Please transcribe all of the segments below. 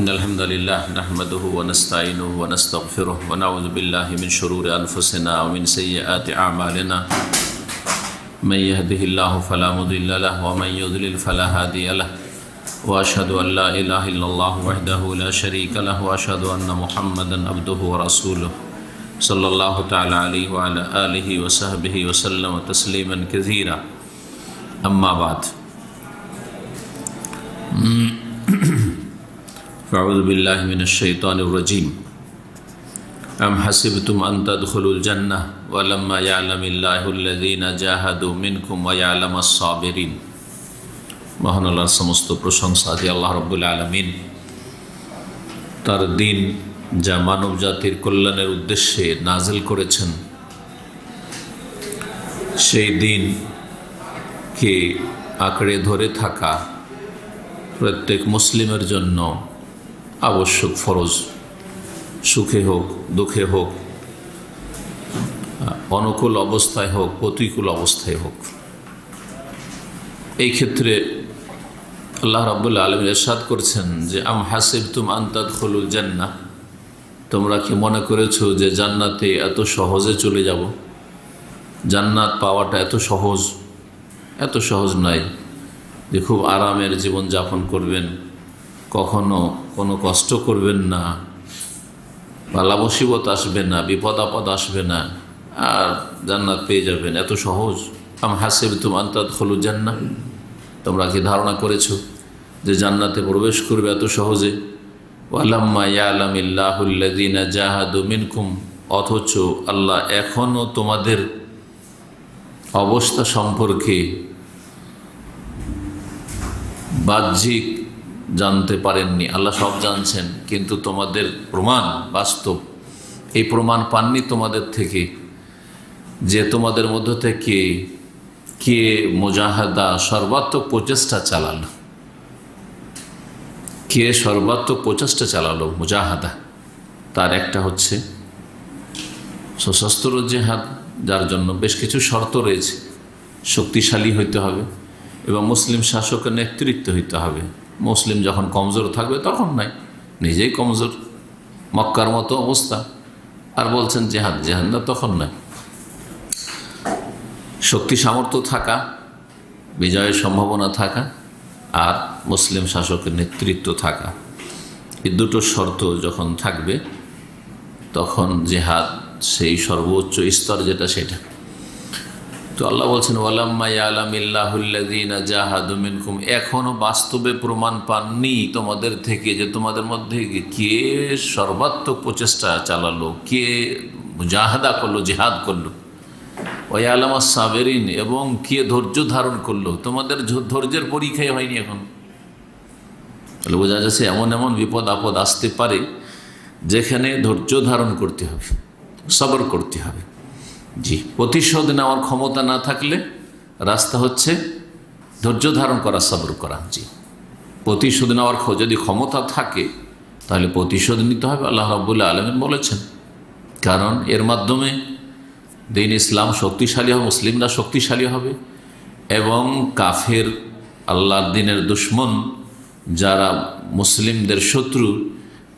إن الحمد لله نحمده ونستعينه ونستغفره ونعوذ بالله من شرور أنفسنا ومن سيئات أعمالنا من يهده الله فلا مضل له ومن يضلل فلا هادي له وأشهد أن لا إله إلا الله وحده لا شريك له وأشهد أن محمدا عبده ورسوله صلى الله تعالى عليه وعلى آله وصحبه وسلم تسليما كثيرا أما بعد أعوذ بالله من الشيطان الرجيم أم حسبتم أن تدخلوا الجنة ولما يعلم الله الذين جاهدوا منكم ويعلم الصابرين মহান আল্লাহর সমস্ত প্রশংসা যে আল্লাহ রাব্বুল আলামিন তার দিন যা মানব জাতির কল্যাণের উদ্দেশ্যে নাজিল করেছেন সেই দিনকে আঁকড়ে ধরে থাকা প্রত্যেক মুসলিমের জন্য আবশ্যক, ফরজ। সুখে হোক, দুঃখে হোক, অনুকূল অবস্থায় হোক, প্রতিকূল অবস্থায় হোক। এই ক্ষেত্রে আল্লাহ রাব্বুল আলামিন ইরশাদ করছেন যে আম হাসিবতুম আন তাদখুলুল জান্নাহ, তোমরা কি মনে করেছো যে জান্নাতে এত সহজে চলে যাব? জান্নাত পাওয়াটা এত সহজ নয় যে খুব আরামের জীবন যাপন করবেন, কখনো কোনো কষ্ট করবেন না, বালা মুসিবত আসবে না, বিপদ আপদ আসবে না, আর জান্নাত পেয়ে যাবেন। এত সহজ? আম হাসিবতুম আন তাদখুলুল জান্নাহ, তোমরা কি ধারণা করেছো যে জান্নাতে প্রবেশ করবে এত সহজে? ওয়ালাম্মা ইয়ালামিল্লাহুল্লাযীনা জাহাদু মিনকুম, অথচ আল্লাহ এখনও তোমাদের অবস্থা সম্পর্কে বাহ্যিক জানতে পারেননি। আল্লাহ সব জানছেন, কিন্তু তোমাদের প্রমাণ বাস্তব, এই প্রমাণ পাননি তোমাদের থেকে যে তোমাদের মধ্য থেকে কে মুজাহাদা সর্বাত্মক প্রচেষ্টা চালালো, কে সর্বাত্মক প্রচেষ্টা চালালো মুজাহাদা। তার একটা হচ্ছে সশস্ত্র জিহাদ, যার জন্য বেশ কিছু শর্ত রয়েছে। শক্তিশালী হইতে হবে এবং মুসলিম শাসকের নেতৃত্ব হইতে হবে। মুসলিম যখন কমজোর থাকবে তখন নাই, নিজেই কমজোর, মক্কার মতো অবস্থা, আর বলছেন জেহাদ না, তখন নাই। শক্তি সামর্থ্য থাকা, বিজয়ের সম্ভাবনা থাকা, আর মুসলিম শাসকের নেতৃত্ব থাকা, এই দুটো শর্ত যখন থাকবে তখন জেহাদ সেই সর্বোচ্চ স্তর যেটা, সেটা। তো আল্লাহ বলছেন ওয়ালাম্মা ইয়ালামিল্লাহুল্লাযীনা জাহাদু মিনকুম, এখনও বাস্তবে প্রমাণ পাননি তোমাদের থেকে যে তোমাদের মধ্যে কে সর্বাত্মক প্রচেষ্টা চালালো, কে মুজাহাদা করলো, জিহাদ করলো। ওয়ালামাস সাবিরিন, এবং কে ধৈর্য ধারণ করলো। তোমাদের ধৈর্যের পরীক্ষাই হয়নি এখন। তাহলে বোঝা যাচ্ছে এমন এমন বিপদ আপদ আসতে পারে যেখানে ধৈর্য ধারণ করতে হবে, সবর করতে হবে। জি, প্রতিশোধ নেওয়ার ক্ষমতা না থাকলে রাস্তা হচ্ছে ধৈর্য ধারণ করা, সবর করা। জি, প্রতিশোধ নেওয়ার যদি ক্ষমতা থাকে তাহলে প্রতিশোধ নিতে হবে, আল্লাহ রাব্বুল আলামিন বলেছেন। কারণ এর মাধ্যমে দিন ইসলাম শক্তিশালী হবে, মুসলিমরা শক্তিশালী হবে, এবং কাফের আল্লাহর দিনের দুশ্মন যারা মুসলিমদের শত্রু,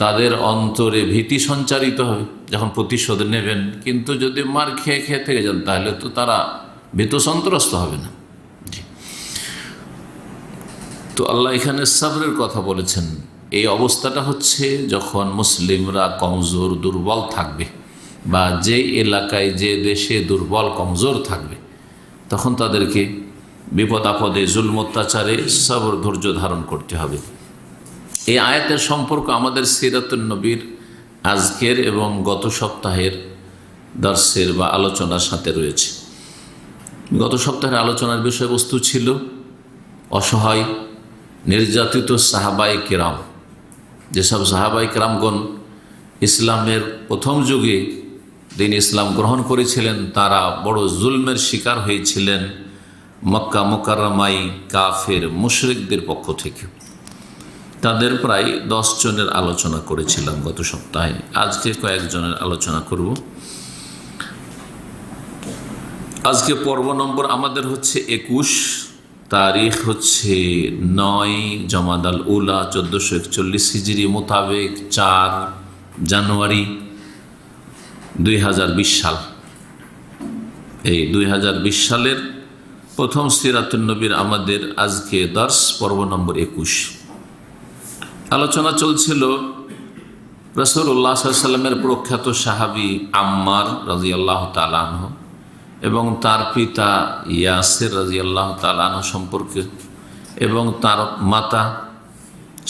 তাদের অন্তরে ভীতি সঞ্চারিত হবে যখন প্রতিশোধ নেবেন। কিন্তু যদি মার খেয়ে থেকে যান তাহলে তো তারা ভীত সন্ত্রস্ত হবে না। জি, তো আল্লাহ এখানে সাবরের কথা বলেছেন। এই অবস্থাটা হচ্ছে যখন মুসলিমরা কমজোর, দুর্বল থাকবে, বা যে এলাকায়, যে দেশে দুর্বল কমজোর থাকবে, তখন তাদেরকে বিপদ আপদে, জুলম অত্যাচারে সবর, ধৈর্য ধারণ করতে হবে। এই আয়াতের সম্পর্ক আমাদের সিরাতুন নবীর আজকের এবং গত সপ্তাহের দর্শের বা আলোচনার সাথে রয়েছে। গত সপ্তাহের আলোচনার বিষয়বস্তু ছিল অসহায়, নির্যাতিত সাহাবায়ে কেরাম। যেসব সাহাবায়ে কেরামগণ ইসলামের প্রথম যুগে দিন ইসলাম গ্রহণ করেছিলেন, তারা বড় জুলমের শিকার হয়েছিলেন মক্কা মুকাররমায় কাফের মুশরিকদের পক্ষ থেকে। তাদের প্রায় 10 জনের আলোচনা করেছিলাম গত সপ্তাহে। আজকে কয়েকজনের আলোচনা করব। আজকে পর্ব নম্বর আমাদের হচ্ছে 21, তারিখ হচ্ছে 9 জমাদাল উলা 1441 হিজরি মোতাবেক 4 জানুয়ারি 2020 সাল। এই 2020 সালের প্রথম সিরাতুন নবীর আমাদের আজকে দর্স পর্ব নম্বর 21। আলোচনা চলছিল রাসূলুল্লাহ সাল্লাল্লাহু আলাইহি ওয়াসাল্লামের প্রখ্যাত সাহাবী আম্মার রাদিয়াল্লাহু তাআলা আনহু এবং তার পিতা ইয়াসির রাদিয়াল্লাহু তাআলা আনহু সম্পর্কে এবং তার মাতা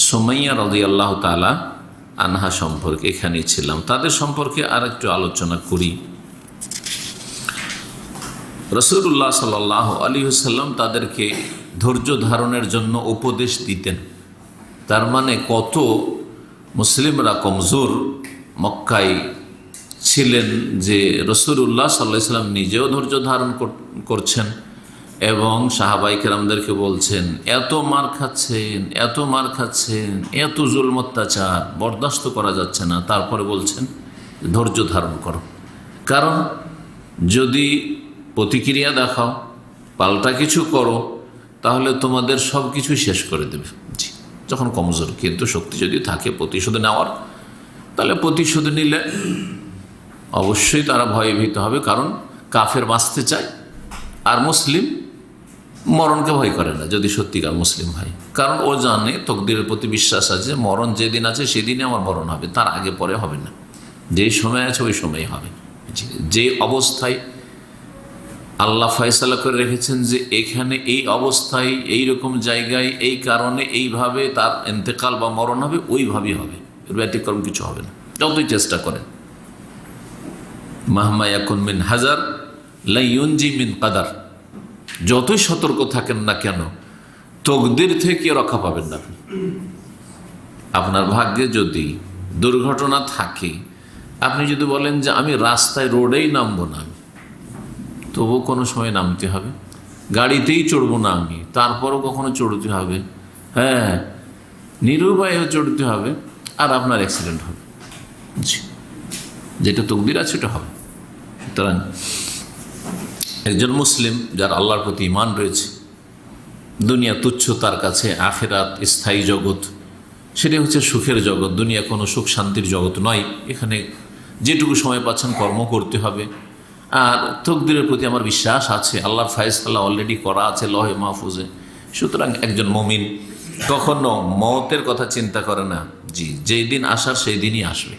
সুমাইয়া রাদিয়াল্লাহু তাআলা আনহা সম্পর্কে এখানেই ছিলাম। তাদের সম্পর্কে আর একটু আলোচনা করি। রাসূলুল্লাহ সাল্লাল্লাহু আলাইহি ওয়াসাল্লাম তাদেরকে ধৈর্য ধারণের জন্য উপদেশ দিতেন। তার মানে কত মুসলিমরা কমজোর মক্কায় ছিলেন যে রাসূলুল্লাহ সাল্লাল্লাহু আলাইহি ওয়াসাল্লাম নিজেও ধৈর্য ধারণ করছেন এবং সাহাবায়ে কেরামদেরকে বলছেন এত মার খাচ্ছেন, এত জুলম অত্যাচার বরদাস্ত করা যাচ্ছে না, তারপরে বলছেন ধৈর্য ধারণ করো, কারণ যদি প্রতিক্রিয়া দেখাও, পাল্টা কিছু করো, তাহলে তোমাদের সব কিছুই শেষ করে দেবে। জি, যখন কমজোর, কিন্তু শক্তি যদি থাকে প্রতিশোধ নেওয়ার, তাহলে প্রতিশোধ নিলে অবশ্যই তারা ভয়ভীত হবে, কারণ কাফের বাঁচতে চায় আর মুসলিম মরণকে ভয় করে না যদি সত্যিকার মুসলিম হয়, কারণ ও জানে তকদিরের প্রতি বিশ্বাস আছে, মরণ যেদিন আছে সেদিনই আমার মরণ হবে, তার আগে পরে হবে না, যেই সময় আছে ওই সময়ই হবে। যে অবস্থায় আল্লাহ ফয়সালা করে রেখেছেন যে এখানে এই অবস্থায় এই রকম জায়গায় এই কারণে এইভাবে তার ইন্তেকাল বা মরণ হবে, ওইভাবেই হবে, এর ব্যতিক্রম কিছু হবে না, যতই চেষ্টা করেন। মাহমা ইয়াকুন মিন হাজার লা ইউনজি মিন কাদার, যতই সতর্ক থাকেন না কেন তকদির থেকে রক্ষা পাবেন না। আপনার ভাগ্যে যদি দুর্ঘটনা থাকে, আপনি যদি বলেন যে আমি রাস্তায় রোডেই নামবো না, তবু কোনো সময় নামতে হবে, গাড়িতেই চড়বো না আমি, তারপরও কখনো চড়তে হবে, হ্যাঁ নিরুপায় চড়তে হবে, আর আপনার অ্যাক্সিডেন্ট হবে। যেটা তকদির আছে সেটা হবে। সুতরাং একজন মুসলিম যার আল্লাহর প্রতি ঈমান রয়েছে, দুনিয়া তুচ্ছ তার কাছে, আখিরাত স্থায়ী জগৎ, সেটা হচ্ছে সুখের জগৎ। দুনিয়া কোনো সুখ শান্তির জগৎ নয়। এখানে যেটুকু সময় পাচ্ছেন কর্ম করতে হবে, আর তকদিরের প্রতি আমার বিশ্বাস আছে, আল্লাহর ফায়সালা অলরেডি করা আছে লহে মাহফুজে। সুতরাং একজন মুমিন কখনো মওতের কথা চিন্তা করে না। জি, যেই দিন আসার সেই দিনই আসবে।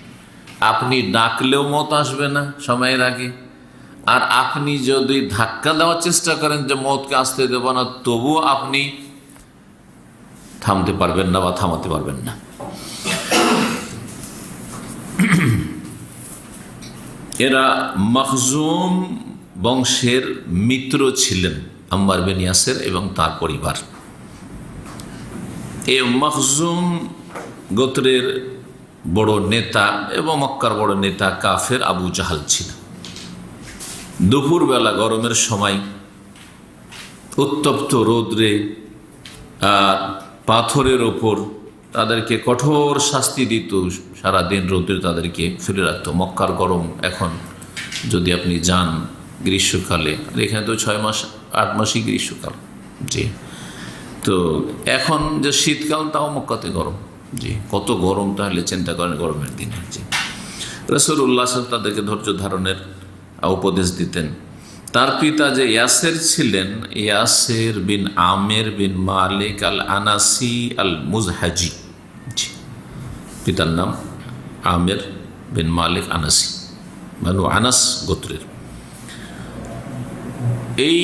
আপনি ডাকলেও মত আসবে না সময়ের আগে, আর আপনি যদি ধাক্কা দেওয়ার চেষ্টা করেন যে মতকে আসতে দেব না, তবুও আপনি থামতে পারবেন না বা থামাতে পারবেন না। এরা মখজুম বংশের মিত্র ছিলেন, আম্মার বিন ইয়াসির এবং তার পরিবার। এই মখজুম গোত্রের বড় নেতা এবং মক্কার বড় নেতা কাফের আবু জাহাল ছিল। দুপুরবেলা গরমের সময় উত্তপ্ত রৌদ্রে আর পাথরের ওপর তাদেরকে কঠোর শাস্তি দিত, সারাদিন রৌদ্রে তাদেরকে ফেলে রাখত। মক্কার গরম, এখন যদি আপনি যান গ্রীষ্মকালে, এখানে তো 6 মাস 8 মাসই গ্রীষ্মকাল। জি, তো এখন যে শীতকাল, তাও মক্কাতে গরম। জি, কত গরম, তাহলে চিন্তা করেন গরমের দিনে। জি, রাসূলুল্লাহ সাল্লাল্লাহু আলাইহি ওয়াসাল্লাম তাদেরকে ধৈর্য ধারণের উপদেশ দিতেন। তার পিতা যে ইয়াসির ছিলেন, ইয়াসির বিন আমের বিন মালিক আল আনাসি আল মুজহাজি। পিতার নাম আমের বিন মালিক আনাসি, মানে আনাস গোত্রের। এই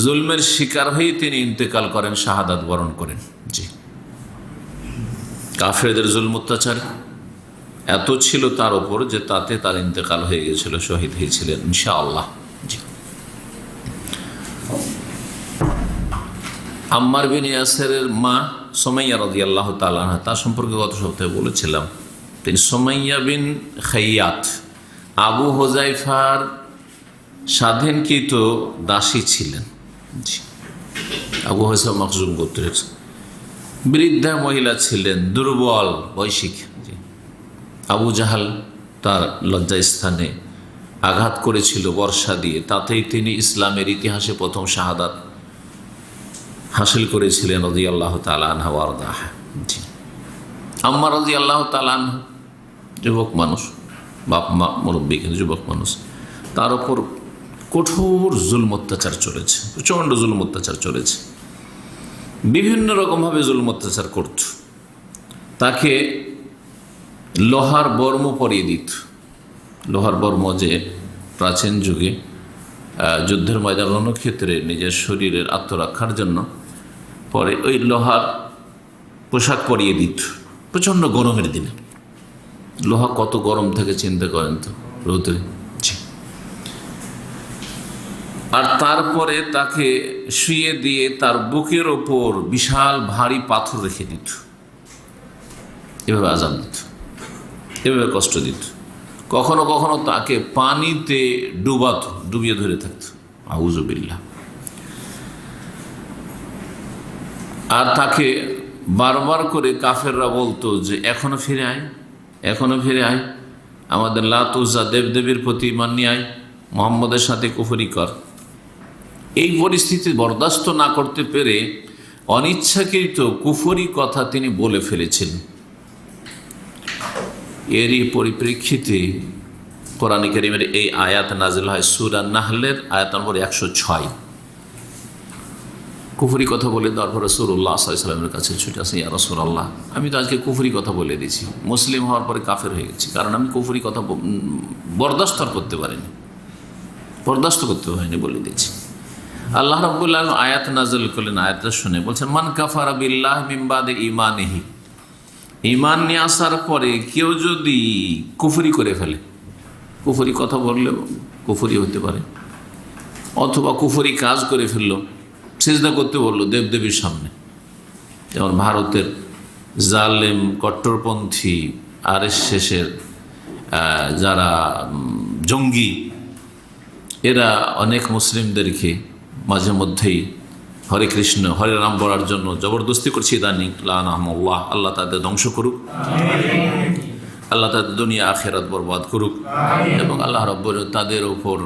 জুলমের শিকার হয়ে তিনি ইন্তেকাল করেন, শাহাদাত বরণ করেন। জি, কাফেরদের জুলম অত্যাচার এত ছিল তার ওপর যে তাতে তার ইন্তেকাল হয়ে গেছিল, শহীদ হয়েছিলেন ইনশাআল্লাহ। জি, আম্মার বিন ইয়াসিরের মা সুমাইয়া রাদিয়াল্লাহু তাআলা আনহা, তার সম্পর্কে গত সপ্তাহে বলেছিলাম। তিনি সুমাইয়া বিন খাইয়াত, আবু হুযায়ফার স্বাধীনকৃত দাসী ছিলেন। জি, আবু হুযায়ফা মখজুম গোত্রের বৃদ্ধা মহিলা ছিলেন, দুর্বল বৈশিক। আবু জাহাল তার লজ্জাস্থানে আঘাত করেছিল বর্ষা দিয়ে, তাতেই তিনি ইসলামের ইতিহাসে প্রথম শাহাদাত হাসিল করেছিলেন রাদিয়াল্লাহু তাআলা আনহা ওয়া আরদাহা। জি, আম্মা রাদিয়াল্লাহু তাআলা আনহা যুবক মানুষ, বাপ মা মুরব্বী, কিন্তু যুবক মানুষ, তার ওপর কঠোর জুলম অত্যাচার চলেছে, প্রচণ্ড জুলম অত্যাচার চলেছে, বিভিন্ন রকমভাবে জুলম অত্যাচার করত। তাকে লোহার বর্ম পরিয়ে দিত। লোহার বর্ম যে প্রাচীন যুগে যুদ্ধের ময়দান রণক্ষেত্রে নিজের শরীরের আত্মরক্ষার জন্য পরে ওই লোহার পোশাক পরিয়ে দিত প্রচণ্ড গরমের দিনে। লোহা কত গরম থাকে চিন্তা করেন তো, রৌদ্রে। আর তারপরে তাকে শুয়ে দিয়ে তার বুকের ওপর বিশাল ভারী পাথর রেখে দিত, এভাবে আযাব দিত, এভাবে কষ্ট দিত। কখনো কখনো তাকে পানিতে ডুবাত, ডুবিয়ে ধরে থাকত, আউযু বিল্লাহ। আর তাকে বারবার করে কাফেররা বলতো যে এখনো ফিরে আয়, এখনো ফিরে আয়, আমাদের লাত উজ্জা দেবদেবীর প্রতি ঈমান নিয়ে আয়, মুহাম্মদের সাথে কুফরি কর। এই পরিস্থিতি বরদাস্ত না করতে পেরে অনিচ্ছাকৃত কুফরি কথা তিনি বলে ফেলেছিলেন। এরই পরিপ্রেক্ষিতে কোরআন কারীমের এই আয়াত নাযিল হয় সূরা নাহলের আয়াত নম্বর 106। কুফরি কথা বলে দেওয়ার পর রাসূলুল্লাহ সাল্লাল্লাহু আলাইহি ওয়াসাল্লামের কাছে ছুটে আসেন, ইয়া রাসূলুল্লাহ, আমি তো আজকে কুফরি কথা বলে দিয়েছি, মুসলিম হওয়ার পরে কাফের হয়ে গেছি, কারণ আমি কুফরি কথা বরদাস্ত করতে পারিনি, বরদাস্ত করতে পারিনি, বলে দিয়েছি। আল্লাহ রাব্বুল আলামিন আয়াত নাযিল করলেন, আয়াতটা শুনে বলছেন, মান কাফারা বিল্লাহ মিন বাদি ঈমানিহি, ঈমান নিয়ে আসার পরে কেউ যদি কুফরি করে ফেলে, কুফরি কথা বললেও কুফরি হতে পারে, অথবা কুফরি কাজ করে ফেললো, সিজদা করতে বললো দেবদেবীর সামনে, যেমন ভারতের জালেম কট্টরপন্থী আরএসএসের যারা জঙ্গি, এরা অনেক মুসলিমদেরকে মাঝে মধ্যেই হরে কৃষ্ণ হরে রাম বলার জন্য জবরদস্তি করছে ইদানিং, লানাহুমুল্লাহ, আল্লাহ তাদের ধ্বংস করুক, আল্লাহ তাদের দুনিয়া আখিরাত বরবাদ করুক, এবং আল্লাহ রাব্বুল তাদের ওপর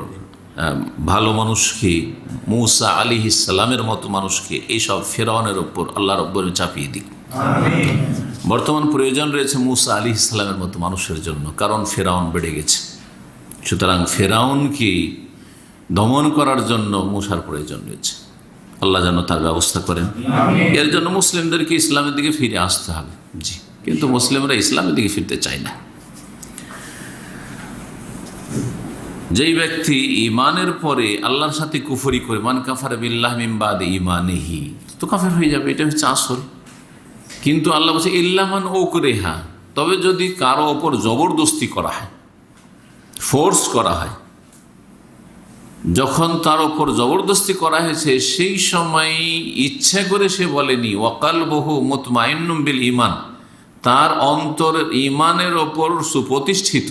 ভালো মানুষকে, মূসা আলাইহিস সালামের মতো মানুষকে এইসব ফেরাউনের ওপর আল্লাহ রাব্বুল চাপিয়ে দিক। বর্তমান প্রয়োজন রয়েছে মূসা আলাইহিস সালামের মতো মানুষের জন্য, কারণ ফেরাউন বেড়ে গেছে। সুতরাং ফেরাউনকে দমন করার জন্য মূসার প্রয়োজন রয়েছে, আল্লাহ যেন তার ব্যবস্থা করেন। এর জন্য মুসলিমদেরকে ইসলামের দিকে ফিরে আসতে হবে। জি, কিন্তু মুসলিমরা ইসলামের দিকে ফিরতে চায় না। যেই ব্যক্তি ঈমানের পরে আল্লাহর সাথে কুফরি করে, মান কাফারা বিল্লাহ মিন বাদি ঈমানিহি, তো কাফের হয়ে যাবে, এটা হচ্ছে আসল। কিন্তু আল্লাহ বলছে ইল্লা মান উকরিহা, তবে যদি কারো ওপর জবরদস্তি করা হয়, ফোর্স করা হয়, যখন তার ওপর জবরদস্তি করা হয়েছে সেই সময় ইচ্ছা করে সে বলেনি, ওয়াকালবুহু মুতমাইন্নুম বিল ঈমান, তার অন্তর ঈমানের ওপর সুপ্রতিষ্ঠিত,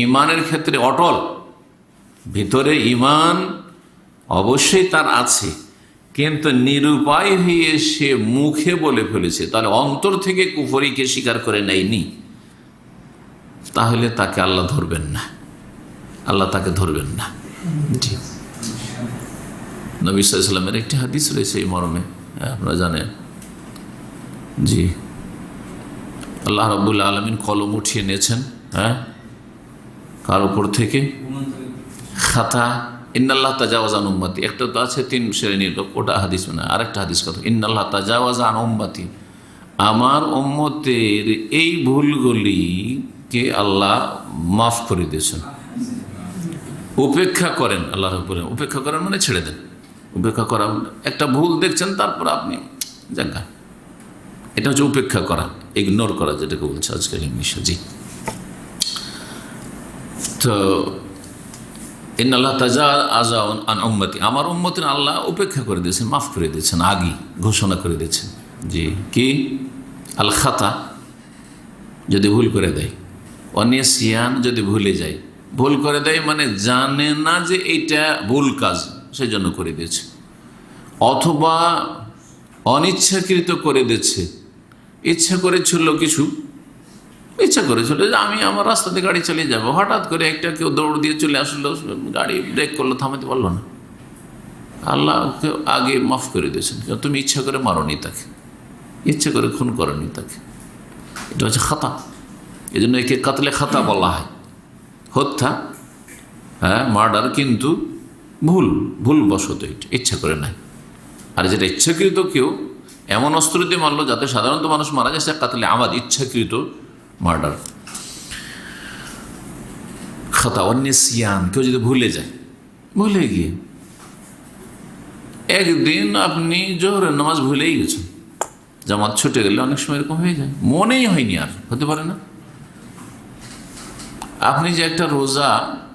ঈমানের ক্ষেত্রে অটল, ভিতরে ঈমান অবশ্যই তার আছে, কিন্তু নিরুপায় হয়ে সে মুখে বলে ফেলেছে, তাহলে অন্তর থেকে কুফরিকে স্বীকার করে নেয়নি, তাহলে তাকে আল্লাহ ধরবেন না, আল্লাহ তাকে ধরবেন না। জি, নবী সাল্লাল্লাহু আলাইহি ওয়াসাল্লামের একটি হাদিস রয়েছে এই মর্মে, আপনারা জানেন। জি, আল্লাহ রাব্বুল আলামিন কলম উঠিয়ে নিয়েছেন, কার উপর থেকে? খাতা, ইন্নাল্লাহ তাজাওয়াজা আন উম্মতি, একটা তো আছে 3 শ্রেণীর লোক, ওটা হাদিস না, আরেকটা হাদিস কথা, ইন্নাল্লাহ তাজাওয়াজা আন উম্মতি, আমার উম্মতের এই ভুলগুলিকে আল্লাহ মাফ করে দিয়েছেন, উপেক্ষা করেন। আল্লাহ রাব্বুল আলামিন উপেক্ষা করেন মানে ছেড়ে দেন, উপেক্ষা করা, একটা ভুল দেখছেন তারপর আপনি জায়গা, এটা হচ্ছে উপেক্ষা করা, ইগনোর করা, যেটাকে বলছে আজকাল ইংলিশে। জি, তো ইন্নাল্লাহ তাজাওয়াজা আন উম্মতি, আমার উম্মতের আল্লাহ উপেক্ষা করে দিয়েছেন, মাফ করে দিয়েছেন, আগেই ঘোষণা করে দিয়েছেন। জি, কি? আল খাতা, যদি ভুল করে দেয়, অনিসিয়ান, যদি ভুলে যায়, ভুল করে দেয় মানে জানে না যে এইটা ভুল কাজ, সেই জন্য করে দিয়েছে, অথবা অনিচ্ছাকৃত করে দিচ্ছে, ইচ্ছা করেছিল কিছু, ইচ্ছা করেছিল যে আমি আমার রাস্তাতে গাড়ি চালিয়ে যাব, হঠাৎ করে একটা কেউ দৌড় দিয়ে চলে আসলো, গাড়ি ব্রেক করলো, থামাতে পারলো না, আল্লাহকে আগে মাফ করে দিয়েছেন, তুমি ইচ্ছা করে মারোনি তাকে, ইচ্ছা করে খুন করনি তাকে, এটা হচ্ছে খাতা। এই জন্য একে কাতলে খাতা বলা হয়, হত্যা, হ্যাঁ মার্ডার, কিন্তু ভুলবশত, এটা ইচ্ছা করে নাই। আর যেটা ইচ্ছাকৃত, কেউ এমন অস্ত্র দিয়ে মারলো যাতে সাধারণত মানুষ মারা যায়, সে কাতলে আমাদ, ইচ্ছাকৃত মার্ডার। খাতা অন্যসিয়ান, কেউ যদি ভুলে যায়, ভুলে গিয়ে একদিন আপনি জোহরের নামাজ ভুলেই গেছেন, জামাত ছুটে গেলে অনেক সময় এরকম হয়ে যায়, মনেই হয়নি, আর হতে পারে না। আপনি যে একটা রোজা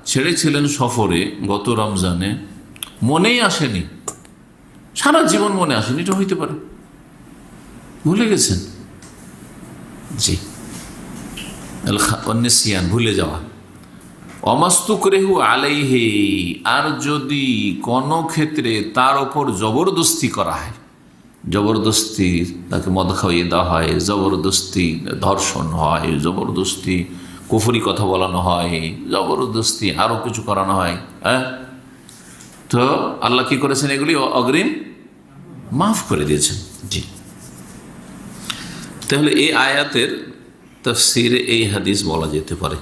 ছেড়েছিলেন সফরে গত রমজানে, মনেই আসেনি, সারা জীবন মনে আসেনি, এটা হইতে পারে, ভুলে গেছেন। জি, অন্যসিয়ান, ভুলে যাওয়া। অমাস্তুকরেহু আলাইহি, আর যদি কোনো ক্ষেত্রে তার ওপর জবরদস্তি করা হয়, জবরদস্তি তাকে মদ খাইয়ে দেওয়া হয়, জবরদস্তি ধর্ষণ হয়, জবরদস্তি কুফরি কথা বলানো হয়, জবরদস্তি আরও কিছু করানো হয়, হ্যাঁ, তো আল্লাহ কি করেছেন? এগুলি অগ্রিম মাফ করে দিয়েছেন। জি, তাহলে এই আয়াতের তাফসীরে এই হাদিস বলা যেতে পারে।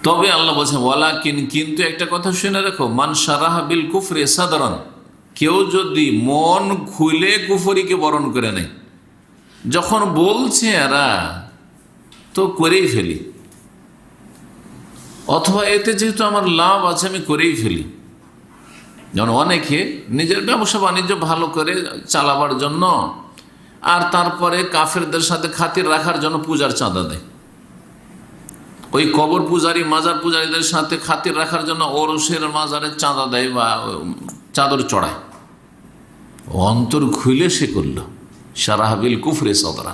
তবে আল্লাহ বলছেন ওয়ালাকিন, কিন্তু একটা কথা শুনে রাখো, মান শারাহা বিল কুফরি সাদরান, কেউ যদি মন খুলে কুফরিকে বরণ করে নেয়, যখন বলছে এরা তো করেই ফেলি, অথবা এতে যেহেতু আমার লাভ আছে আমি করেই ফেলি। যেমন অনেকে নিজের ব্যবসা বাণিজ্য ভালো করে চালাবার জন্য আর তারপরে কাফেরদের সাথে খাতির রাখার জন্য পূজার চাঁদা দেয়, ওই কবর পূজারী মাজার পূজারীদের সাথে খাতির রাখার জন্য ওরসের মাজারের চাঁদা দেয় বা চাদর চড়ায়। অন্তর খুলে সে করল শারাহাবিল কুফরে সদরা।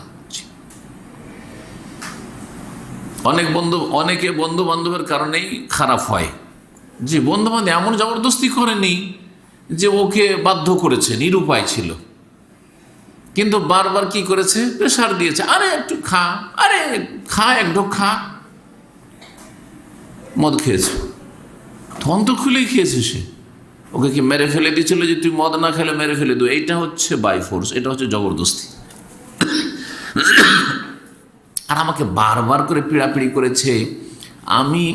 অনেকে বন্ধু বান্ধবের কারণেই খারাপ হয়। যে বন্ধু বান্ধব এমন জবরদস্তি করেনি যে ওকে বাধ্য করেছে, নিরুপায় ছিল, কিন্তু বারবার কি করেছে, প্রেশার দিয়েছে, আরে একটু খা, আরে খা, এক ঢোক খা। মদ খেয়েছে, অন্তর খুলেই খেয়েছে সে, ওকে কি মেরে ফেলে দিয়েছিল যে তুই মদ না খেলে মেরে ফেলে দেবো? এইটা হচ্ছে বাই ফোর্স, এটা হচ্ছে জবরদস্তি। আর আমাকে বারবার করে পিড়াপিড়ি করেছে, আমি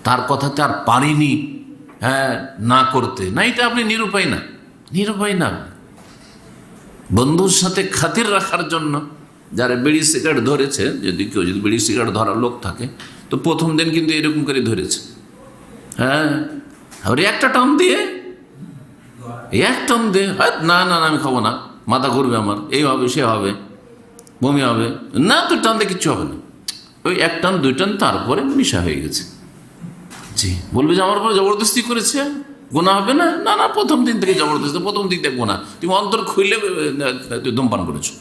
তার কথাতে আর পারিনি হ্যাঁ না করতে, না, এটা আপনি নিরুপায় না, নিরুপায় না। বন্ধুর সাথে খাতির রাখার জন্য যারা বিড়ি সিগারেট ধরেছে, যদি কেউ যদি বিড়ি সিগারেট ধরার লোক থাকে, তো প্রথম দিন কিন্তু এরকম করে ধরেছে, হ্যাঁ, আর একটা টান দিয়ে, এক টান দিয়ে, না না না আমি খাবো না, মাথা ঘুরবে আমার, এই হবে সে হবে, বমি হবে, না তো টান দিয়ে কিচ্ছু হবে না, ওই এক টান দুই টান, তারপরে নেশা হয়ে গেছে। জি, বলবে যে আমার উপরে জবরদস্তি করেছে, গুনাহ হবে না? না না, প্রথম দিন থেকে জবরদস্তি, প্রথম দিন থেকে গুনাহ, তুমি অন্তর খুইলে তুই ধূমপান করেছো।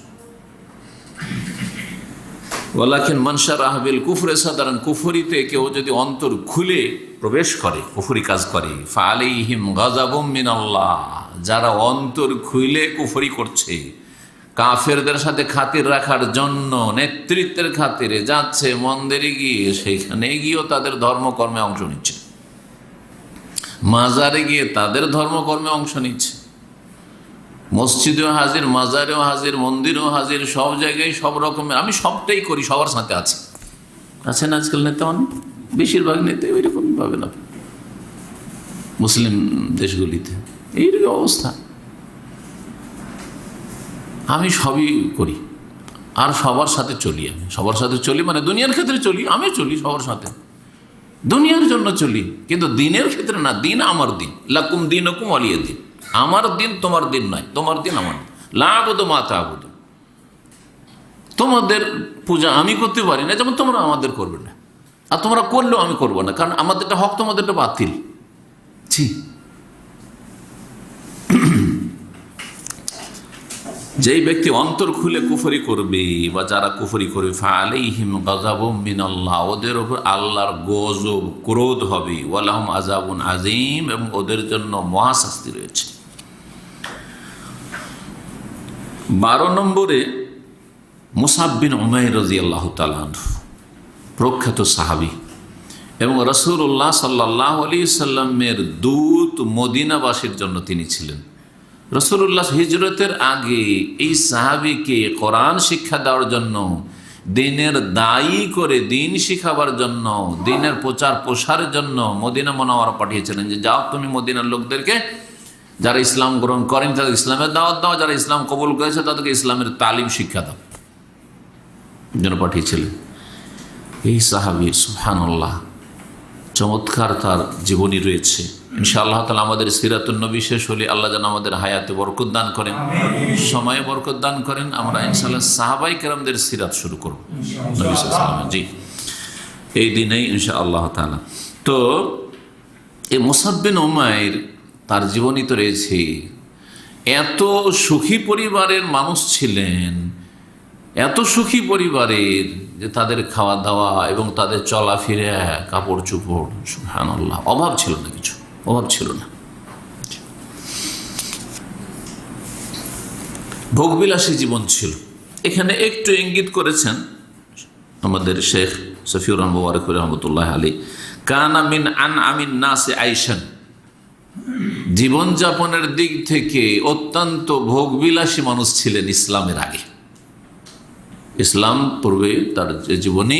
ওয়ালাকিন মান শারাহা বিল কুফরি সাদরান, কুফরিতে কেউ যদি অন্তর খুলে প্রবেশ করে, কুফরি কাজ করে, ফাআলাইহিম গাযাবুম মিনাল্লাহ, যারা অন্তর খুলে কুফরি করছে, কাফেরদের সাথে খাতির রাখার জন্য নেতৃত্বের খাতিরে যাচ্ছে মন্দিরে গিয়ে, সেখানে গিয়েও তাদের ধর্মকর্মে অংশ নিচ্ছে, মাজারে গিয়ে তাদের ধর্মকর্মে অংশ নিচ্ছে, মসজিদেও হাজির, মাজারেও হাজির, মন্দিরেও হাজির, সব জায়গায় সব রকমের, আমি সবটাই করি, সবার সাথে আছি। আছেন আজকাল নেতা অনেক, বেশিরভাগ নেতা ওইরকম ভাবে না, মুসলিম দেশগুলিতে এইরকম অবস্থা। আমি সবই করি আর সবার সাথে চলি, আমি সবার সাথে চলি মানে দুনিয়ার ক্ষেত্রে চলি, আমি চলি সবার সাথে, দুনিয়ার জন্য চলি, কিন্তু দিনের ক্ষেত্রে না। দিন আমার দিন, লাকুম দীনুকুম ওয়ালিয়া দিন, আমার দিন তোমার দিন নয়, তোমার দিন আমার দিন, লা আবুদু মা তা'বুদু, তোমাদের পূজা আমি করতে পারি না, যেমন তোমরা আমাদের করবে না, আর তোমরা করলেও আমি করবো না, কারণ আমাদেরটা হক, তোমাদেরটা বাতিল। জি, যেই ব্যক্তি অন্তর খুলে কুফরি করবে বা যারা কুফরি করবে, ফাআলাইহিম গাযাবুম মিনাল্লাহ, ওদের উপর আল্লাহর গজব, ক্রোধ হবে, ওয়ালাহুম আযাবুন আযীম, এবং ওদের জন্য মহাশাস্তি রয়েছে। 12 নম্বরে মুসাব বিন উমাইর রাদিয়াল্লাহু তাআলা আনহু, প্রখ্যাত সাহাবী, এবং রাসূলুল্লাহ সাল্লাল্লাহু আলাইহি সাল্লামের দূত মদিনাবাসীর জন্য তিনি ছিলেন। রাসূলুল্লাহ হিজরতের আগে এই সাহাবীকে কোরআন শিক্ষা দেওয়ার জন্য, দিনের দায়ী করে দিন শিখাবার জন্য, দিনের প্রচার প্রসারের জন্য মদিনা মুনাওয়ারা পাঠিয়েছিলেন যে যাও তুমি মদিনার লোকদেরকে, যারা ইসলাম গ্রহণ করেন তাদের ইসলামের দাওয়াত দাও, যারা ইসলাম কবুল করেছে তাদেরকে ইসলামের তালিম শিক্ষা দাও জন্য পাঠিয়েছিলেন। এই সাহাবীর সুবহানাল্লাহ চমৎকার তার জীবনী রয়েছে। ইনশাআল্লাহ তাআলা আমাদের সিরাতুন নবী শেষ হলে আল্লাহ যেন আমাদের হায়াতে বরকত দান করেন, সময়ে বরকত দান করেন। আমরা ইনশাআল্লাহ সাহাবায়ে কেরামদের সিরাত শুরু করব নবী সাল্লাল্লাহু আলাইহি ওয়াসাল্লাম। জি, এই দিনেই ইনশাআল্লাহ তাআলা। তো এই মুসআব বিন উমাইর তার জীবনী তো রয়েছে। এত সুখী পরিবারের মানুষ ছিলেন, এত সুখী পরিবারের যে তাদের খাওয়া দাওয়া এবং তাদের চলাফেরা, কাপড় চোপড়, সুবহানাল্লাহ, অভাব ছিল না, কিছু অভাব ছিল না। ভোগবিলাসী জীবন ছিল। এখানে একটু ইঙ্গিত করেছেন আমাদের শেখ শফিউর রহমান মুবারক রহমতুল্লাহ আলী, কানা মিন আনআমিন নাসে আইশান, জীবনযাপনের দিক থেকে অত্যন্ত ভোগবিলাসী মানুষ ছিলেন ইসলামের আগে। ইসলাম পূর্বে তার যে জীবনী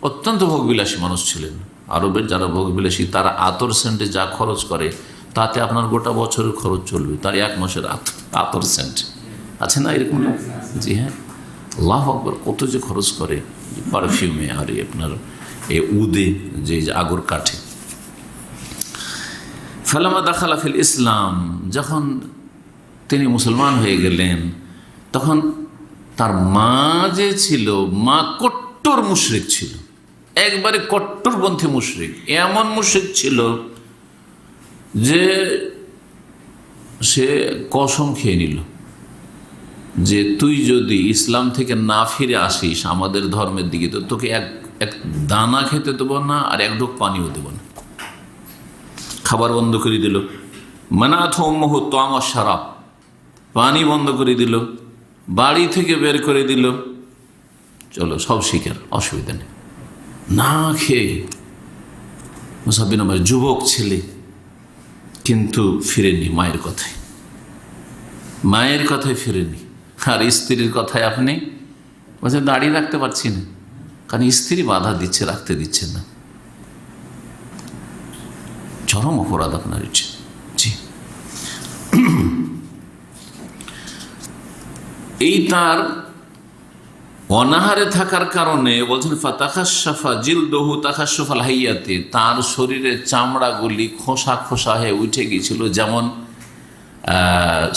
অত্যন্ত ভোগবিলাসী মানুষ ছিলেন। আরবের যারা ভোগবিলাসী তারা আতর সেন্টে যা খরচ করে তাতে আপনার গোটা বছরের খরচ চলবে, তার এক মাসের আতর সেন্ট আছে না এরকম? জি হ্যাঁ, আল্লাহু আকবার, কত যে খরচ করে পারফিউমে আর আপনার এই উদে যে আগর কাঠে। ফালামা দাখালা ফিল ইসলাম, যখন তিনি মুসলমান হয়ে গেলেন তখন তার মা যে ছিল, মা কট্টর মুশরিক ছিল, একবারে কট্টরপন্থী মুশরিক। এমন মুশরিক ছিল যে সে কসম খেয়ে নিল যে তুই যদি ইসলাম থেকে না ফিরে আসিস আমাদের ধর্মের দিকে, তো তোকে এক দানা খেতে দেবো না, আর এক ঢোক পানিও দেবো না। খাবার বন্ধ করে দিল, মানাথ উম্মুহু তা'আম ওয়া শারাব, পানি বন্ধ করে দিল, বাড়ি থেকে বের করে দিল, চলো সব শিকার, অসুবিধা নেই। না খেয়ে মুসআব বিন উমাইর যুবক ছেলে, কিন্তু ফিরেনি মায়ের কথায়, মায়ের কথায় ফিরেনি। আর স্ত্রীর কথায় আপনি বলছেন দাঁড়িয়ে রাখতে পারছি না, কারণ স্ত্রী বাধা দিচ্ছে, রাখতে দিচ্ছে না। চরম অপরাধ আপনার হচ্ছে। জি, এই তার অনাহারে থাকার কারণে বলছেন ফাতাখাশাফা জিলদহু তাখাশুফাল হাইয়াতে, তার শরীরের চামড়াগুলি খোসা খোসা হয়ে উঠে গিয়েছিল, যেমন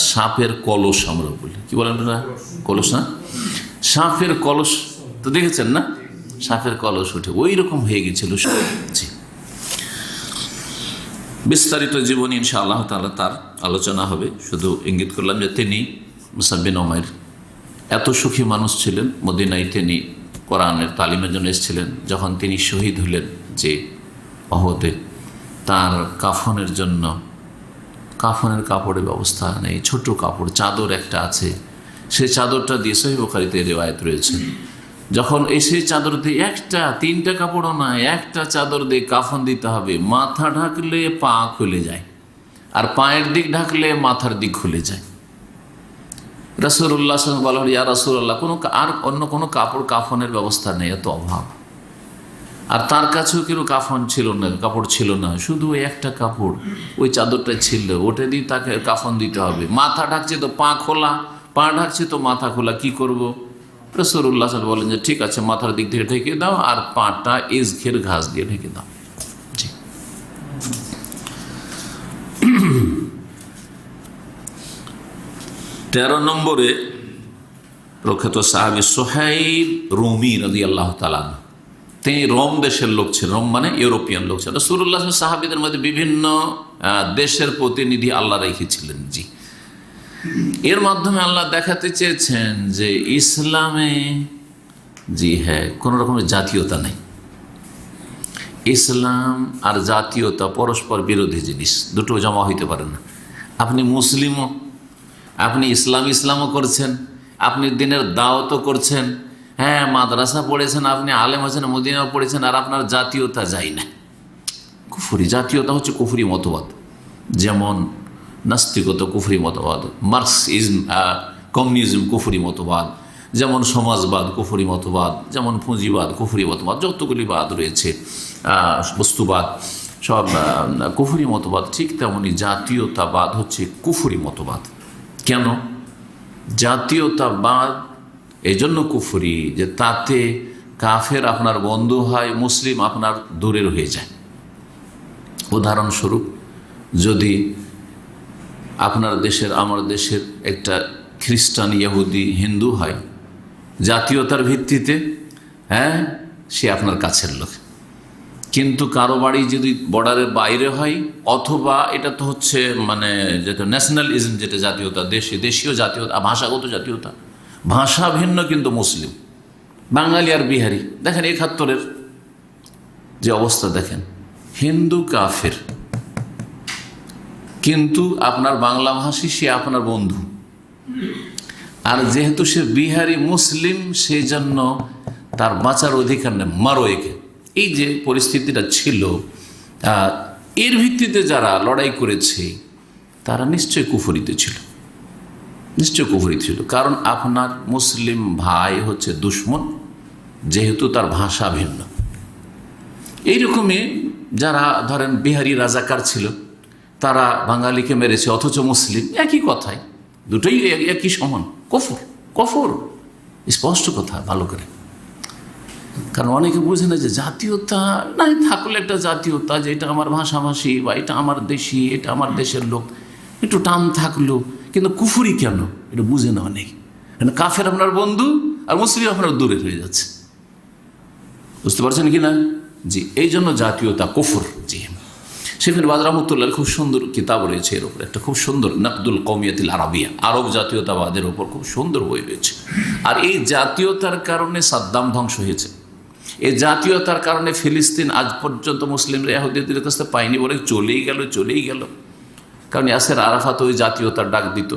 সাপের কলস আমরা বলি, কি বলেন না, কলস না, সাপের কলস তো দেখেছেন না, সাপের কলস উঠে ওই রকম হয়ে গেছিল। জি, বিস্তারিত জীবনী ইনশাআল্লাহ তাআলা তার আলোচনা হবে। শুধু ইঙ্গিত করলাম যে তিনি মুসআব বিন উমাইর এত সুখী মানুষ ছিলেন। মদিনায় তিনি কোরআনের তালিমের জন্য এসেছিলেন। যখন তিনি শহীদ হলেন যে অহদে, তার কাফনের জন্য কাফনের কাপড়ের ব্যবস্থা নেই, ছোট কাপড় চাদর একটা আছে, সেই চাদরটা দিয়ে সহিহ বুখারীতে রিওয়ায়াত রয়েছে, যখন সেই চাদর দিয়ে একটা, তিনটা কাপড়ও নয়, একটা চাদর দিয়ে কাফন দিতে হবে। মাথা ঢাকলে পা খুলে যায়, আর পায়ের দিক ঢাকলে মাথার দিক খুলে যায়। রাসূলুল্লাহ সাল্লাল্লাহু আলাইহি ওয়াসাল্লাম বলেন, ইয়া রাসূলুল্লাহ, আর অন্য কোনো কাপড় কাফনের ব্যবস্থা নেই, এত অভাব। আর তার কাছেও কেউ কাফন ছিল না, কাপড় ছিল না, শুধু একটা কাপড়, ওই চাদরটা ছিল, ওটা দিয়ে তাকে কাফন দিতে হবে। মাথা ঢাকছে তো পা খোলা, পা ঢাকছে তো মাথা খোলা, কি করব? রাসূলুল্লাহ সাল্লাল্লাহু আলাইহি ওয়াসাল্লাম বলেন যে ঠিক আছে, মাথার দিক থেকে ঢেকে দাও আর পাটা ইজখের ঘাস দিয়ে ঢেকে দাও। জি, 13 নম্বরে প্রখ্যাত সাহাবী সুহাইব রুমি রাদিয়াল্লাহু তাআলা, তিনি রোম দেশের লোক ছিলেন। রোম মানে ইউরোপিয়ান লোক ছিলেন। রাসূলুল্লাহ সাহাবীদের মধ্যে বিভিন্ন দেশের প্রতিনিধি আল্লাহ রেখেছিলেন। জি, এর মাধ্যমে আল্লাহ দেখাতে চেয়েছেন যে ইসলামে, জি হ্যাঁ, কোনো রকমের জাতীয়তা নেই। ইসলাম আর জাতীয়তা পরস্পর বিরোধী জিনিস, দুটো জমা হইতে পারে না। আপনি মুসলিমও, আপনি ইসলামও করছেন, আপনি দিনের দাওয়াতও করছেন, হ্যাঁ মাদ্রাসা পড়েছেন, আপনি আলেম আছেন, মদিনাও পড়েছেন, আর আপনার জাতীয়তা যায় না, কুফরি, জাতীয়তা হচ্ছে কুফরি মতবাদ। যেমন নাস্তিকতা কুফরি মতবাদ, মার্কসিজম কমিউনিজম কুফরি মতবাদ, যেমন সমাজবাদ কুফরি মতবাদ, যেমন পুঁজিবাদ কুফরি মতবাদ, যতগুলি বাদ রয়েছে বস্তুবাদ সব কুফরি মতবাদ, ঠিক তেমনি জাতীয়তাবাদ হচ্ছে কুফরি মতবাদ। কেন জাতীয়তাবাদ এই জন্য কুফরি যে তাতে কাফের আপনার বন্ধু হয়, মুসলিম আপনার দূরের হয়ে যায়। উদাহরণস্বরূপ, যদি আপনার দেশের আমার দেশের একটা খ্রিস্টান, ইহুদি, হিন্দু হয় জাতীয়তার ভিত্তিতে, হ্যাঁ সে আপনার কাছের লোক। কিন্তু কারো বাড়ি যদি বর্ডারের বাইরে হয়, অথবা এটা তো হচ্ছে মানে যেটা ন্যাশনালিজম, যেটা জাতীয়তা, দেশীয় জাতীয়তা, ভাষাগত জাতীয়তা, ভাষা ভিন্ন কিন্তু মুসলিম, বাঙালি আর বিহারি। দেখেন ৭১-এর যে অবস্থা, দেখেন হিন্দু কাফের, কিন্তু আপনার বাংলা ভাষী, সে আপনার বন্ধু। আর যেহেতু সে বিহারি মুসলিম, সেই জন্য তার বাঁচার অধিকার নেই, মারো একে। এই যে পরিস্থিতিটা ছিল, এর ভিত্তিতে যারা লড়াই করেছে তারা নিশ্চয় কুফরিতে ছিল, নিশ্চয় কুফরিতে ছিল। কারণ আপনার মুসলিম ভাই হচ্ছে দুশ্মন, যেহেতু তার ভাষা ভিন্ন। এইরকমই যারা ধরেন বিহারি রাজাকার ছিল, তারা বাঙালিকে মেরেছে অথচ মুসলিম, একই কথাই, দুটোই একই সমান, কফর। কফর স্পষ্ট কথা, ভালো করে। কারণ অনেকে বুঝে না যে জাতীয়তা নাই থাকলে একটা জাতীয়তা, যে এটা আমার ভাষাভাষী বা এটা আমার দেশি, এটা আমার দেশের লোক, একটু টান থাকলো, কিন্তু কুফরি কেন এটা বুঝে না অনেক। কাফের আপনার বন্ধু আর মুসলিম আপনার দূরে হয়ে যাচ্ছে, বুঝতে পারছেন কি না? জি, এই জন্য জাতীয়তা কুফর। জি, শেখ বাজ রহমতুল্লাহ খুব সুন্দর কিতাব রয়েছে এর উপর, একটা খুব সুন্দর নাকদুল কওমিয়াতিল আরাবিয়া, আরব জাতীয়তাবাদের উপর খুব সুন্দর বই রয়েছে। আর এই জাতীয়তার কারণে সাদ্দাম ধ্বংস হয়েছে, এই জাতীয়তার কারণে ফিলিস্তিন আজ পর্যন্ত মুসলিমরা ইহুদিদের কাছে পায়নি, বলে চলেই গেল। কারণ ইয়াসের আরাফাত ওই জাতীয়তার ডাক দিত,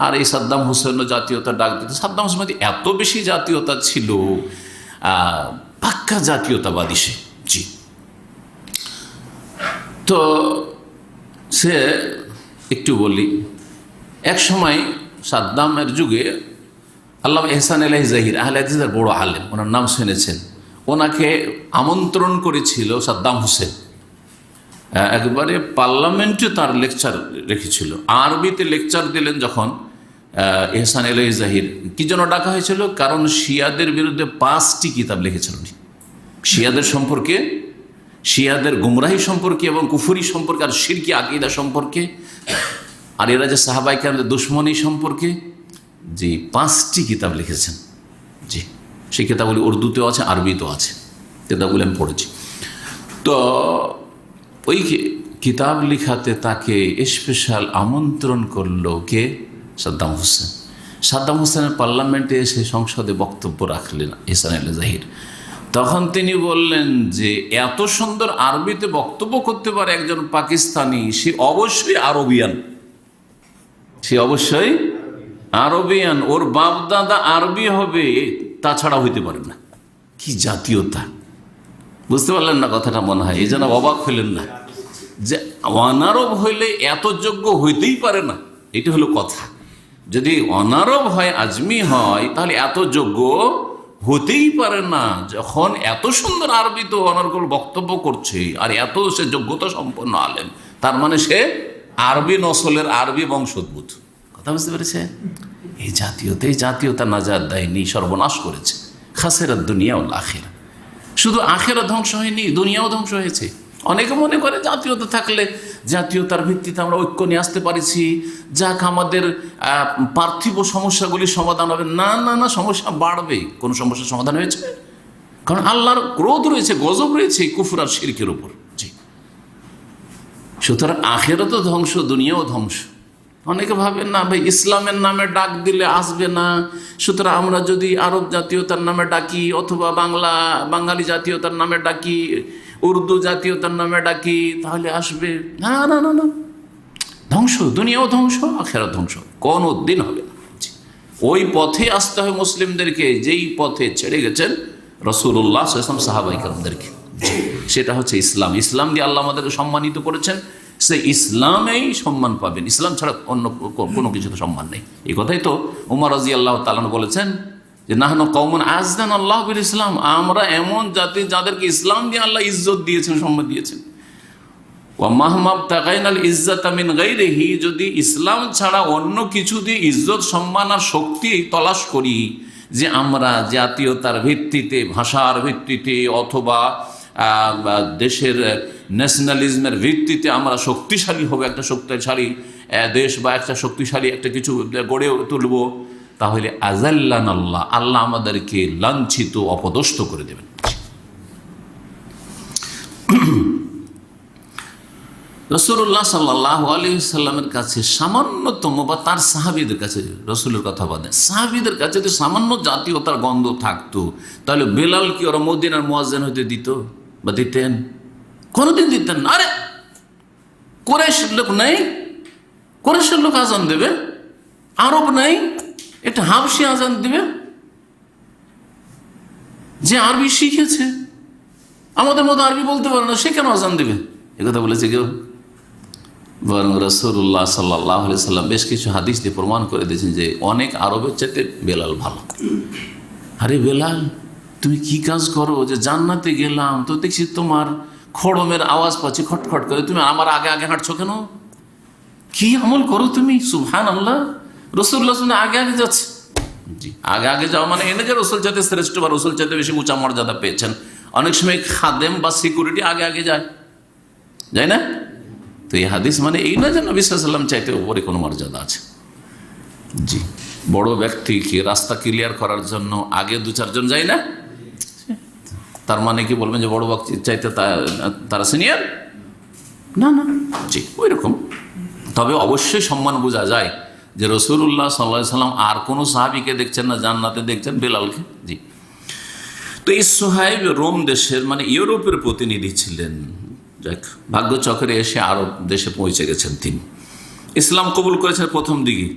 আর এই সাদ্দাম হোসেনও জাতীয়তার ডাক দিত। সাদ্দাম হোসেন এত বেশি জাতীয়তা ছিল, পাক্কা জাতীয়তাবাদী সে। জি, তো সে একটু বলি, এক সময় সাদ্দামের যুগে আল্লামা এহসান আলাইহি জাহির, আহলে হাদিসের বড় আলেম, ওনার নাম শুনেছেন, ওনাকে আমন্ত্রণ করেছিল সাদ্দাম হোসেন, একবারে পার্লামেন্টে তার লেকচার রেখেছিল, আরবিতে লেকচার দিলেন যখন এহসান আলাইহি জাহির। কি জন্য ডাকা হয়েছিল? কারণ শিয়াদের বিরুদ্ধে 5টি কিতাব লিখেছিল, শিয়াদের সম্পর্কে, শিয়াদের গুমরাহি সম্পর্কে এবং কুফরি সম্পর্কে, আর শিরকি আকীদা সম্পর্কে, আর এরা যে সাহাবায়ে কেরামদের দুশমনী সম্পর্কে। জি, 5টি কিতাব লিখেছেন। জি, সেই কিতাবগুলি উর্দুতেও আছে, আরবিতেও আছে, কিতাবগুলি আমি পড়েছি। তো ওই কিতাব লিখাতে তাকে স্পেশাল আমন্ত্রণ করলো কে? সাদ্দাম হোসেন। সাদ্দাম হোসেনের পার্লামেন্টে এসে সংসদে বক্তব্য রাখলেন এহসান আলাইহি জাহির। তখন তিনি বললেন যে এত সুন্দর আরবিতে বক্তব্য করতে পারে একজন পাকিস্তানি, সে অবশ্যই আরবিয়ান, সে অবশ্যই আরবিয়ান, ওর বাপ দাদা আরবি হবে, তাছাড়া হইতে পারে না। কি জাতীয়তা! বুঝতে পারলেন না কথাটা? মনে হয় এই যেন অবাক হইলেন না যে অনারব হইলে এত যোগ্য হইতেই পারে না, এটা হলো কথা। যদি অনারব হয়, আজমি হয়, তাহলে এত যোগ্য হতেই পারে না। যখন এত সুন্দর আরবিতে অনর্গল বক্তব্য করছে আর এত সে যোগ্যতা সম্পন্ন আলেম, তার মানে সে আরবি নসলের, আরবি বংশোদ্ভূত। কথা বুঝতে পেরেছে? এই জাতীয়তা নাজাত দেয়নি, সর্বনাশ করেছে। খাসেরাত দুনিয়া ওয়াল আখিরা। শুধু আখিরা ধ্বংস হয়নি, দুনিয়াও ধ্বংস হয়েছে। অনেকে মনে করে জাতীয়তা থাকলে জাতীয়তার ভিত্তিতে আমরা ঐক্য নিয়ে আসতে পারছি, যাক আমাদের পার্থিব সমস্যাগুলির সমাধান হবে। না, সমস্যা বাড়বে। কোন সমস্যার সমাধান হয়েছে? কারণ আল্লাহর ক্রোধ রয়েছে, গজব রয়েছে কুফর আর শিরকের উপর। জি, সুতরাং আখিরাতও ধ্বংস, দুনিয়াও ধ্বংস। অনেকে ভাবেন না ভাই ইসলামের নামে ডাক দিলে আসবে না, সুতরাং আমরা যদি আরব জাতীয়তার নামে ডাকি, অথবা বাঙালি জাতীয়তার নামে ডাকি, উর্দু জাতীয়তার নামে ডাকি, তাহলে আসবে। না, ধ্বংস, দুনিয়াও ধ্বংস, আখিরাত ধ্বংস, কোনো দিন হবে না। ওই পথে আসতে হয় মুসলিমদেরকে, যেই পথে ছেড়ে গেছেন রাসূলুল্লাহ সাল্লাল্লাহু আলাইহি ওয়াসাল্লাম সাহাবায়ে কেরামদেরকে। সেটা হচ্ছে ইসলাম। ইসলাম দিয়ে আল্লাহ আমাদেরকে সম্মানিত করেছেন, সে ইসলামেই সম্মান পাবেন, ইসলাম ছাড়া অন্য কোনো কিছুতে সম্মান নেই। এই কথাই তো উমর রাদিয়াল্লাহু তাআলা বলেছেন যে নাহনু কওমুন আযযান আল্লাহু বিল ইসলাম, আমরা এমন জাতি যাদেরকে ইসলাম দিয়ে আল্লাহ ইজ্জত দিয়েছেন, সম্মান দিয়েছেন। ওয়া মাহমা তাগাইনাল ইজ্জাতা মিন গায়রিহি, যদি ইসলাম ছাড়া অন্য কিছু দিয়ে ইজ্জত সম্মান আর শক্তি তলাশ করি, যে আমরা জাতীয়তার ভিত্তিতে, ভাষার ভিত্তিতে অথবা দেশের ন্যাশনালিজমের ভিত্তিতে আমরা শক্তিশালী হবো, একটা শক্তিশালী দেশ বা একটা শক্তিশালী একটা কিছু গড়ে তুলব, তাহলে আযাল্লান আল্লাহ, আল্লাহ আমাদেরকে লাঞ্ছিত অপদস্থ করে দেবেন। রাসূলুল্লাহ সাল্লাল্লাহু আলাইহি সাল্লামের কাছে সামান্যতম, বা তার সাহাবীদের কাছে, রসুলের কথা বাদে সাহাবীদের কাছে যদি সামান্য জাতীয়তার গন্ধ থাকতো, তাহলে বেলাল কি ওরা মদিনার মুয়াজ্জিন হতে দিত বা দিতেন? কোনোদিন দিতেন না। আরে কুরাইশের লোক নেই, কুরাইশের লোক আজান দেবে, আরব নেই, এটা হাবশি আজান দেবে, যে আরবি শিখেছে, আমাদের মতো আরবি বলতে পারে না, সে কেন আজান দেবে? একথা বলেছে কেউ? বরং রাসূলুল্লাহ সাল্লাল্লাহু আলাইহি সাল্লাম বেশ কিছু হাদিস দিয়ে প্রমাণ করে দিয়েছেন যে অনেক আরবের চাইতে বেলাল ভালো। আরে বেলাল, তুমি কি কাজ করো যে জান্নাতে গেলাম তো দেখছি তোমার খড়মের আওয়াজ পাচ্ছি খটখট করে, তুমি আমার আগে আগে হাঁটছো কেন? কি আমল করো তুমি? সুবহানাল্লাহ। রাসূলুল্লাহ আগে আগে যাচ্ছে। জি, আগে আগে যাওয়া মানে এনে যে রসুল চাইতে শ্রেষ্ঠ বা রসুল চাইতে বেশি উঁচা মর্যাদা পেয়েছেন। অনেক সময় খাদেম বা সিকিউরিটি আগে আগে যায় না? তো এই হাদিস মানে এই না যে নবী সাল্লাল্লাহু আলাইহি ওয়াসাল্লাম চাইতে উপরে কোনো মর্যাদা আছে। জি, বড় ব্যক্তিকে রাস্তা ক্লিয়ার করার জন্য আগে দু চারজন যায় না, তার মানে কি বলবেন যে বড় ব্যক্তি চাইতে তারা সিনিয়র? না না, জি ওই রকম। তবে অবশ্যই সম্মান বোঝা যায় যে রাসূলুল্লাহ সাল্লাল্লাহু আলাইহি ওয়াসাল্লাম আর কোনো সাহাবীকে দেখছেন না, জান্নাতে দেখছেন বেলালকে। জি, তো এই সুহাইব রোম দেশের মানে ইউরোপের প্রতিনিধি ছিলেন। যাক, ভাগ্যচক্রে এসে আরব দেশে পৌঁছে গেছেন তিনি, ইসলাম কবুল করেছেন প্রথম দিকে।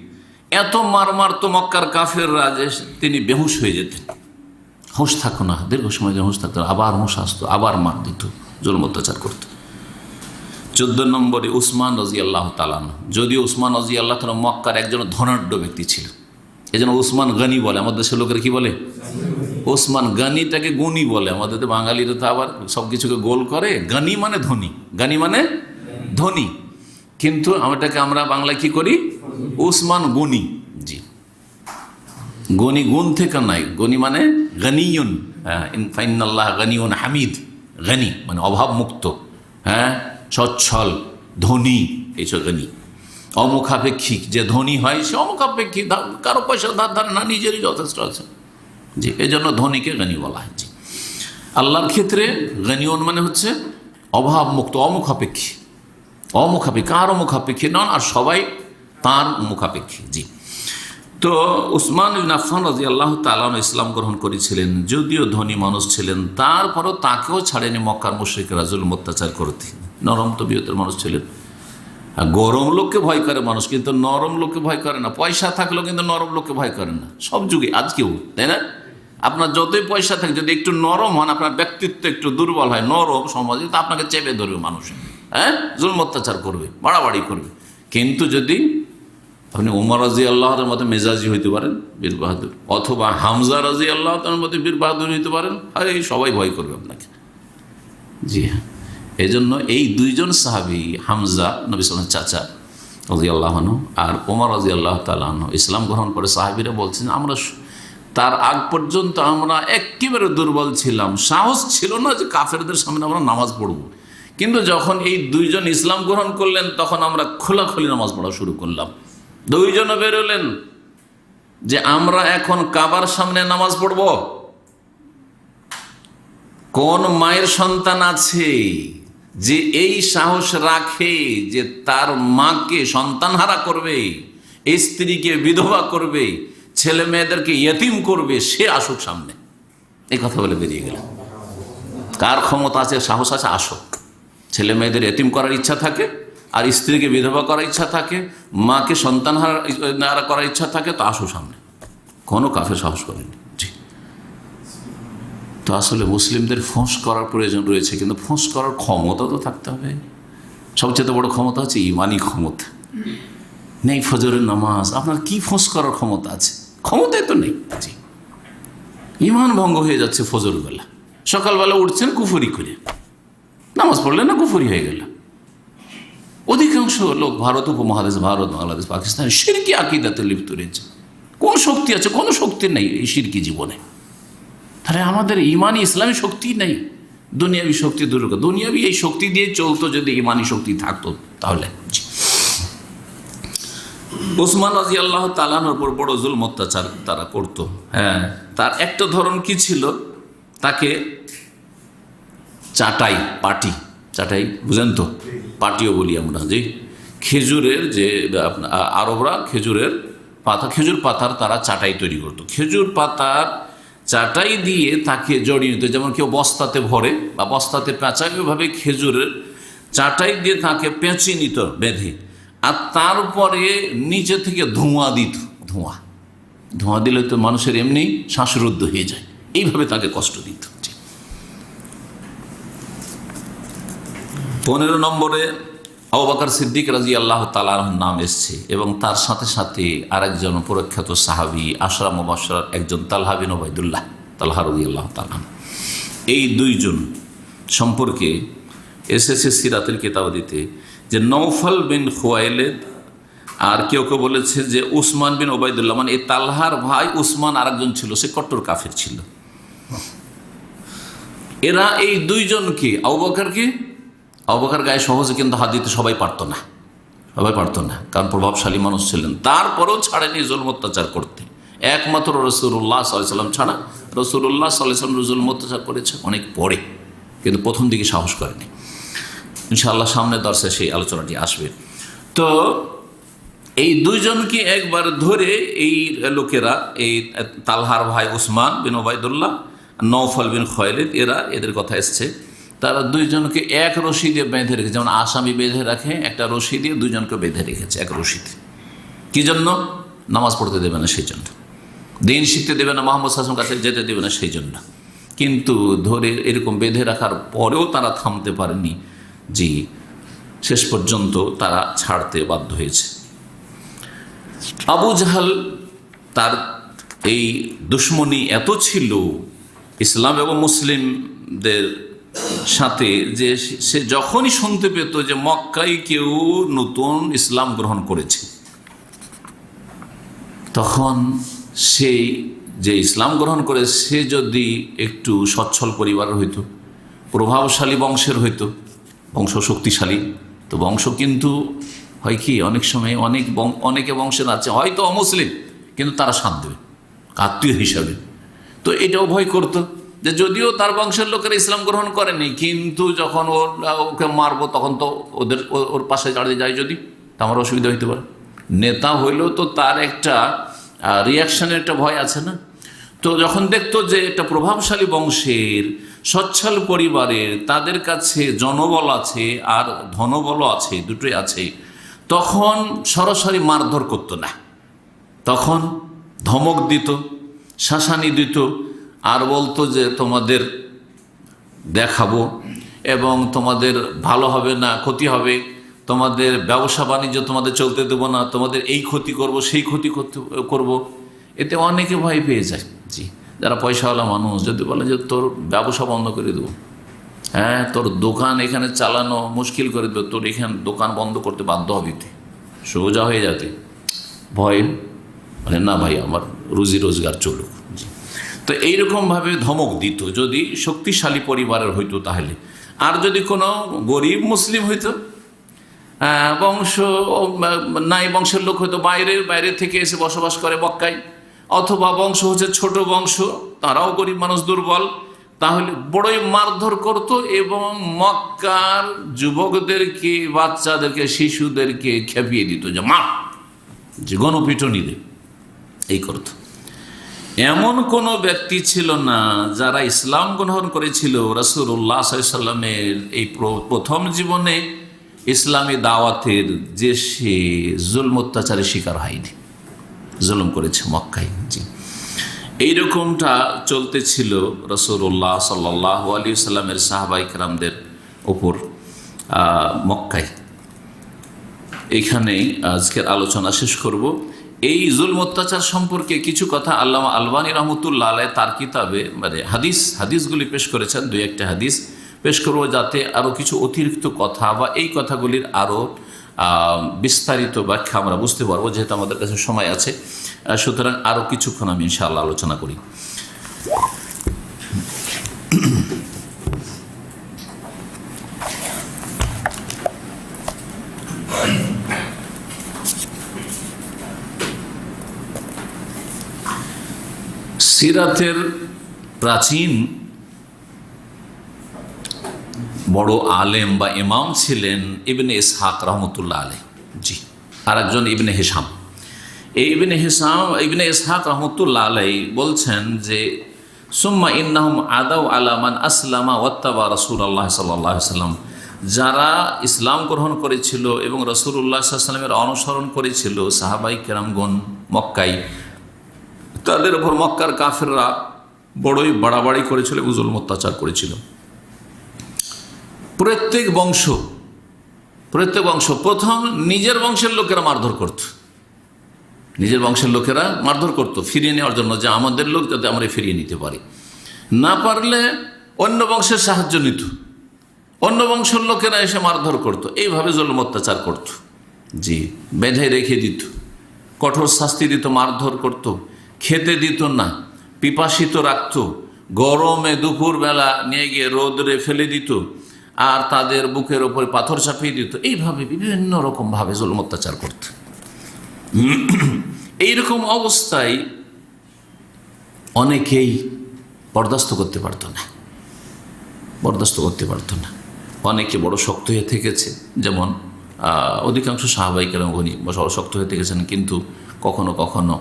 এত মার মারতো মক্কার কাফেররা যে তিনি বেহুশ হয়ে যেতেন, হুঁশ থাকতো না, দীর্ঘ সময় হুঁশ থাকতো না, আবার হুঁশ আসতো, আবার মার দিত, জুলুম অত্যাচার করত। 14 নম্বরে উসমান রাদিয়াল্লাহু তাআলা, যদিও উসমান রাদিয়াল্লাহু তাআলা মক্কার একজন ধনাঢ্য ব্যক্তি ছিলেন, এই জন্য উসমান গনি বলে, আমাদের দেশের লোকেরা কি বলে? ওসমান গানিটাকে গুণী বলে। আমাদের তো বাঙালিরা তো আবার সব কিছুকে গোল করে, গানি মানে ধনী, গানি মানে ধনী, কিন্তু আমাটাকে আমরা বাংলায় কি করি? ওসমান গনি। জি, গনি গুণ থেকে নাই, গনি মানে গানিয়ুন, ইন্নাল্লাহ গানিয়ুন হামিদ। গানি মানে অভাব মুক্ত, হ্যাঁ, সচ্ছল, ধনী, এইসব গানি। অমুখাপেক্ষী, যে ধনী হয় সে অমুখাপেক্ষী, কারো পয়সা ধার ধার না, নিজেরই যথেষ্ট আছে। জি, এই জন্য ধনীকে গনি বলা হয়। জি, আল্লাহর ক্ষেত্রে গনিয়ন মানে হচ্ছে অভাব মুক্ত, অমুখাপেক্ষী, অমুখাপেক্ষী, কারো মুখাপেক্ষী নন, আর সবাই তার মুখাপেক্ষী। জি, তো উসমান ইবনে আফফান রাদিয়াল্লাহু তাআলা ইসলাম গ্রহণ করেছিলেন, যদিও ধনী মানুষ ছিলেন, তারপরও তাকেও ছাড়েনি মক্কার মুশরিকরা জুলুম অত্যাচার করতে। নরম তবিয়তের মানুষ ছিলেন। গরম লোককে ভয় করে মানুষ, কিন্তু নরম লোককে ভয় করে না। পয়সা থাকলেও কিন্তু নরম লোককে ভয় করে না, সব যুগে, আজকেও, তাই না? আপনার যতই পয়সা থাকে, যদি একটু নরম হন, আপনার ব্যক্তিত্ব একটু দুর্বল হয়, নরম সমাজে, তো আপনাকে চেপে ধরবে মানুষ, হ্যাঁ, জুলুম অত্যাচার করবে, বাড়াবাড়ি করবে। কিন্তু যদি আপনি উমর রাদিয়াল্লাহুর মতো মেজাজি হইতে পারেন, বীর বাহাদুর, অথবা হামজা রাদিয়াল্লাহু তার মতো বীর বাহাদুর হইতে পারেন, আরে সবাই ভয় করবে আপনাকে। জি হ্যাঁ, এই জন্য এই দুইজন সাহাবী, হামজা নবী সাল্লাল্লাহু আলাইহি চাচা রাদিয়াল্লাহু আনহু, আর ওমর রাদিয়াল্লাহু তাআলা আনহু ইসলাম গ্রহণ করে সাহাবীরা বলছেন, আমরা তার আগ পর্যন্ত আমরা একেবারে দুর্বল ছিলাম, সাহস ছিল না যে কাফেরদের সামনে আমরা নামাজ পড়ব, কিন্তু যখন এই দুইজন ইসলাম গ্রহণ করলেন, তখন আমরা খোলাখুলি নামাজ পড়া শুরু করলাম। দুইজনও বেরোলেন যে আমরা এখন কাবার সামনে নামাজ পড়ব। কোন মায়ের সন্তান আছে যে এই সাহস রাখে যে তার মাকে সন্তানহারা করবে, স্ত্রীকে বিধবা করবে, ছেলে মেয়েদেরকে ইয়েতিম করবে? সে আসুক সামনে। এই কথা বলে বেরিয়ে গেল। কার ক্ষমতা আছে, সাহস আছে, আসুক। ছেলে মেয়েদের ইয়েতিম করার ইচ্ছা থাকে, আর স্ত্রীকে বিধবা করার ইচ্ছা থাকে, মাকে সন্তানহারা করার ইচ্ছা থাকে, তো আসুক সামনে। কোনো কাফের সাহস করেনি। জি, তো আসলে মুসলিমদের ফোঁস করার প্রয়োজন রয়েছে, কিন্তু ফোঁস করার ক্ষমতা তো থাকতে হবে। সবচেয়ে বড় ক্ষমতা হচ্ছে ইমানি ক্ষমতা। নেই ফজরের নামাজ, আপনার কি ফোঁস করার ক্ষমতা আছে? ক্ষমতাই তো নেই। জি, ইমান ভঙ্গ হয়ে যাচ্ছে ফজরবেলা, সকালবেলা উঠছেন কুফরি করে, নামাজ পড়লেন না কুফরি হয়ে গেল। অধিকাংশ লোক ভারত উপমহাদেশ, ভারত, বাংলাদেশ, পাকিস্তান শিরকি আকীদাতে লিপ্ত রয়েছে। কোন শক্তি আছে? কোনো শক্তি নেই এই শিরকি জীবনে। তাহলে আমাদের ইমানি ইসলামী শক্তি নেই, দুনিয়াবি শক্তি দূর। দুনিয়াবি এই শক্তি দিয়ে চলতো, যদি ইমানি শক্তি থাকতো তাহলে। ওসমান রাদিয়াল্লাহু তাআলার উপর বড় জুলম অত্যাচার তারা করতো। হ্যাঁ, তার একটা ধরন কি ছিল, তাকে চাটাই, পাটি, চাটাই বুঝেন তো, পাটিও বলি আমরা, যে খেজুরের, যে আরবরা খেজুরের পাতা, খেজুর পাতার তারা চাটাই তৈরি করতো। খেজুর পাতার চাটাই দিয়ে তাকে জড়িয়ে নিত, যেমন কেউ বস্তাতে ভরে বা বস্তাতে পেঁচায়, ওইভাবে খেজুরের চাটাই দিয়ে তাকে পেঁচিয়ে নিত বেঁধে, আর তারপরে নিচে থেকে ধোঁয়া দিত। ধোঁয়া দিলে তো মানুষের এমনি শ্বাসরুদ্ধ হয়ে যায়, এইভাবে তাকে কষ্ট দিত। 15 নম্বরে আবু বকর সিদ্দিক রাদিয়াল্লাহু তাআলার নাম এসছে, এবং তার সাথে সাথে আরেকজন প্রখ্যাত সাহাবী, আশরা মুবাশশার একজন তালহা বিন উবাইদুল্লাহ, তালহা রাদিয়াল্লাহু তাআলা। এই দুইজন সম্পর্কে এসেছে সিরাতের কিতাব দিতে, যে নওফল বিন খুয়াইলিদ, আর কেউ কেউ বলেছে যে উসমান বিন উবাইদুল্লাহ, মানে এই তালহার ভাই উসমান আরেকজন ছিল, সে কট্টর কাফের ছিল। এরা এই দুইজনকে, আবু বকর গায়ে সহজে কিন্তু হাত দিতে সবাই পারতো না, কারণ প্রভাবশালী মানুষ ছিলেন। তারপরেও ছাড়েনি জুলম অত্যাচার করতে, একমাত্র রাসূলুল্লাহ সাল্লাল্লাহু আলাইহি ওয়াসাল্লাম ছাড়া। রাসূলুল্লাহ সাল্লাল্লাহু আলাইহি ওয়াসাল্লাম জুলম অত্যাচার করেছে অনেক পরে, কিন্তু প্রথম দিকে সাহস করেনি। ইনশাআল্লাহ সামনে দর্শে সেই আলোচনাটি আসবে। তো এই দুইজনকে একবার ধরে এই লোকেরা, এই তালহার ভাই উসমান বিন উবাইদুল্লাহ, নওফল বিন খুয়াইলিদ, এদের কথা এসছে, তারা দুইজনকে এক রশি দিয়ে বেঁধে রেখেছে, যেমন আসামি বেঁধে রাখে, একটা রশি দিয়ে দুইজনকে বেঁধে রেখেছে এক রশিতে। কি জন্য? নামাজ পড়তে দেবে না সেই জন্য, দিন শিখতে দেবে না, মুহাম্মদ সাল্লাল্লাহু আলাইহি ওয়াসাল্লামের কাছে যেতে দেবে না সেই জন্য। কিন্তু ধরে এরকম বেঁধে রাখার পরেও তারা থামতে পারেনি, জি, শেষ পর্যন্ত তারা ছাড়তে বাধ্য হয়েছে। আবু জাহাল, তার এই দুশ্মনী এত ছিল ইসলাম এবং মুসলিমদের সাথে, যে সে যখনই শুনতে পেত যে মক্কায় কেউ নতুন ইসলাম গ্রহণ করেছে, তখন সেই যে ইসলাম গ্রহণ করে সে যদি একটু সচ্ছল পরিবারের হইতো, প্রভাবশালী বংশের হইতো, বংশ শক্তিশালী, তো বংশ কিন্তু হয় কি অনেক সময় অনেকে বংশের আছে হয়তো অমুসলিম, কিন্তু তারা সাথ দেবে আত্মীয় হিসাবে। তো এটাও ভয় করতো যে যদিও তার বংশের লোকেরা ইসলাম গ্রহণ করেনি, কিন্তু যখন ওকে মারবো তখন তো ওর পাশে দাঁড়িয়ে যায়, যদি তা আমার অসুবিধা হইতে পারে। নেতা হইলেও তো তার একটা রিয়াকশনের একটা ভয় আছে না। তো যখন দেখতো যে একটা প্রভাবশালী বংশের, সচ্ছল পরিবারের, তাদের কাছে জনবল আছে আর ধনবলও আছে, দুটোই আছে, তখন সরাসরি মারধর করতো না, তখন ধমক দিত, শাসানি দিত, আর বলতো যে তোমাদের দেখাবো এবং তোমাদের ভালো হবে না, ক্ষতি হবে, তোমাদের ব্যবসা বাণিজ্য তোমাদের চলতে দেবো না, তোমাদের এই ক্ষতি করব, সেই ক্ষতি করব। এতে অনেকে ভয় পেয়ে যায়। জি, যারা পয়সাওয়ালা মানুষ যদি বলে যে তোর ব্যবসা বন্ধ করে দেবো, হ্যাঁ, তোর দোকান এখানে চালানো মুশকিল করে দেবো, তোর এখানে দোকান বন্ধ করতে বাধ্য হবি, সোজা হয়ে যাতে ভয়, মানে না ভাই আমার রুজি রোজগার চলুক। জি, তো এইরকমভাবে ধমক দিত যদি শক্তিশালী পরিবারের হইতো তাহলে। আর যদি কোনো গরিব মুসলিম হইতো, বংশ নাই, বংশের লোক হয়তো বাইরে থেকে এসে বসবাস করে মক্কায়, অথবা বংশ হচ্ছে ছোট বংশ, তারাও গরিব মানুষ, দুর্বল, তাহলে বড়ই মারধর করত এবং মক্কার যুবকদেরকে, বাচ্চাদেরকে, শিশুদেরকে খেপিয়ে দিত, যে মা, যে গণপিটনি দে, এই করত। এমন কোনো ব্যক্তি ছিল না যারা ইসলাম গ্রহণ করেছিল রাসূলুল্লাহ সাল্লাল্লাহু আলাইহি ওয়াসাল্লামের এই প্রথম জীবনে ইসলামী দাওয়াতের, যে সে জুলম অত্যাচারের শিকার হয়নি, জুলুম করেছে মক্কায়। জি, এইরকমটা চলতেছিল রাসূলুল্লাহ সাল্লাল্লাহু আলাইহি সাল্লামের সাহাবায়ে কেরামদের ওপর মক্কায়। এখানেই আজকের আলোচনা শেষ করব। এই জুলম অত্যাচার সম্পর্কে কিছু কথা আল্লামা আলবানী রহমতুল্লাহ আলাইহি তার কিতাবে মানে হাদিসগুলি পেশ করেছেন, দুই একটা হাদিস পেশ করব, যাতে আরও কিছু অতিরিক্ত কথা বা এই কথাগুলির আরও বিস্তারিত ব্যাখ্যা আমরা বুঝতে পারবো, যেহেতু আমাদের কাছে সময় আছে। সুতরাং আরও কিছুক্ষণ আমি ইনশাআল্লাহ আলোচনা করি। সিরাতের প্রাচীন বড় আলেম বা ইমাম ছিলেন ইবনে ইসহাক রহমতুল্লাহ আলাইহি। জি, আর একজন ইবনে হিশাম। এই ইবনে ইসহাক রহমতুল্লাহ আলাইহি বলছেন যে সুম্মা ইন্নাহুম আদাউ আলা মান আসলামা ওয়াত্তাবা রাসূলুল্লাহ সাল্লাল্লাহু আলাইহি ওয়াসাল্লাম, যারা ইসলাম গ্রহণ করেছিল এবং রাসূলুল্লাহ সাল্লাল্লাহু আলাইহি ওয়াসাল্লামের অনুসরণ করেছিল সাহাবায়ে কেরামগণ মক্কায়, তাদের উপর মক্কার কাফেররা বড়ই বাড়াবাড়ি করেছিল এবং জুলম অত্যাচার করেছিল। প্রত্যেক বংশ প্রথম নিজের বংশের লোকেরা মারধর করত, ফিরিয়ে নেওয়ার জন্য, যে আমাদের লোক যাতে আমরা ফিরিয়ে নিতে পারি। না পারলে অন্য বংশের সাহায্য নিত, অন্য বংশের লোকেরা এসে মারধর করত। এইভাবে জুলম অত্যাচার করত। জি, বেঁধে রেখে দিত, কঠোর শাস্তি দিত, মারধর করত, খেতে দিত না, পিপাসিত রাখত, গরমে দুপুরবেলা নিয়ে গিয়ে রোদরে ফেলে দিত, আর তাদের বুকের ওপরে পাথর চাপিয়ে দিত। এইভাবে বিভিন্ন রকমভাবে জুলম অত্যাচার করত। এইরকম অবস্থায় অনেকেই বরদাস্ত করতে পারত না। অনেকে বড় শক্ত হয়ে থেকেছে, যেমন অধিকাংশ সাহাবায়ে কেরাম বড় শক্ত হয়ে থেকেছেন, কিন্তু কখনো কখনো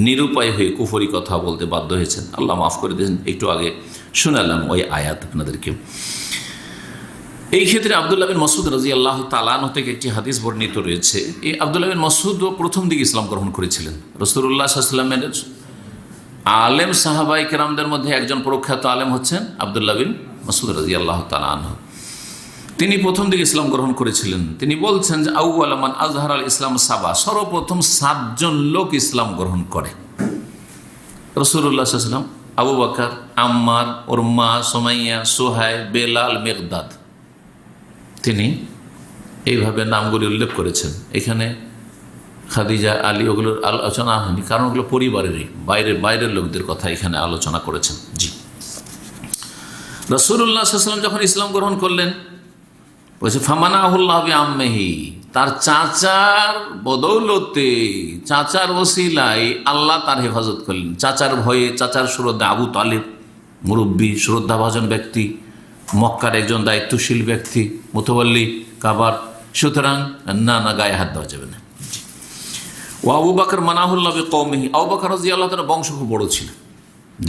নিরুপায় হয়ে কুফরি কথা বলতে বাধ্য হয়েছেন। আল্লাহ মাফ করে দিয়েছেন। একটু আগে শোনালাম ওই আয়াত আপনাদেরকে। এই ক্ষেত্রে আব্দুল্লাহ বিন মাসউদ রাদিয়াল্লাহু তাআলা আনহু থেকে একটি হাদিস বর্ণিত রয়েছে। এই আব্দুল্লাহ বিন মাসউদও প্রথম দিকে ইসলাম গ্রহণ করেছিলেন। রাসূলুল্লাহ সাল্লাল্লাহু আলাইহি ওয়াসাল্লামের আলেম সাহাবায়ে কেরামদের মধ্যে একজন প্রখ্যাত আলেম হচ্ছেন আব্দুল্লাহ বিন মাসউদ রাদিয়াল্লাহু তাআলা আনহু। তিনি প্রথম দিকে ইসলাম গ্রহণ করেছিলেন। তিনি বলছেন যে আউয়ালু মান আযহারাল ইসলাম সাবা, সর্বপ্রথম 7 জন লোক ইসলাম গ্রহণ করে। রাসূলুল্লাহ সাল্লাল্লাহু আলাইহি ওয়াসাল্লাম, আবু বকর, আম্মার, ওর মা সুমাইয়া, সুহাইব, বেলাল, মিকদাদ। তিনি এইভাবে নামগুলি উল্লেখ করেছেন। এখানে খাদিজা, আলী, ওগুলোর আলোচনা হয়নি, কারণ ওগুলো পরিবারেরই বাইরের লোকদের কথা এখানে আলোচনা করেছেন। জি, রাসূলুল্লাহ সাল্লাল্লাহু আলাইহি ওয়াসাল্লাম যখন ইসলাম গ্রহণ করলেন, বলছে ফামানাহুল্লাহ বিআম্মিহি, তার চাচার বদৌলতে, চাচার ওসিলায় আল্লাহ তার হেফাজত করলেন। চাচার ভয়ে, চাচার শ্রদ্ধা, আবু তালিব মুরব্বী, শ্রদ্ধাভাজন ব্যক্তি, মক্কার একজন দায়িত্বশীল ব্যক্তি, মুতাওয়াল্লি কাবার, সুতরাং না গায়ে হাত দেওয়া যাবে না। ও আবু বকর মানাহুল্লাহ বিকওমিহি, আবু বকর রাদিয়াল্লাহু তাআলা বংশ খুব বড় ছিল,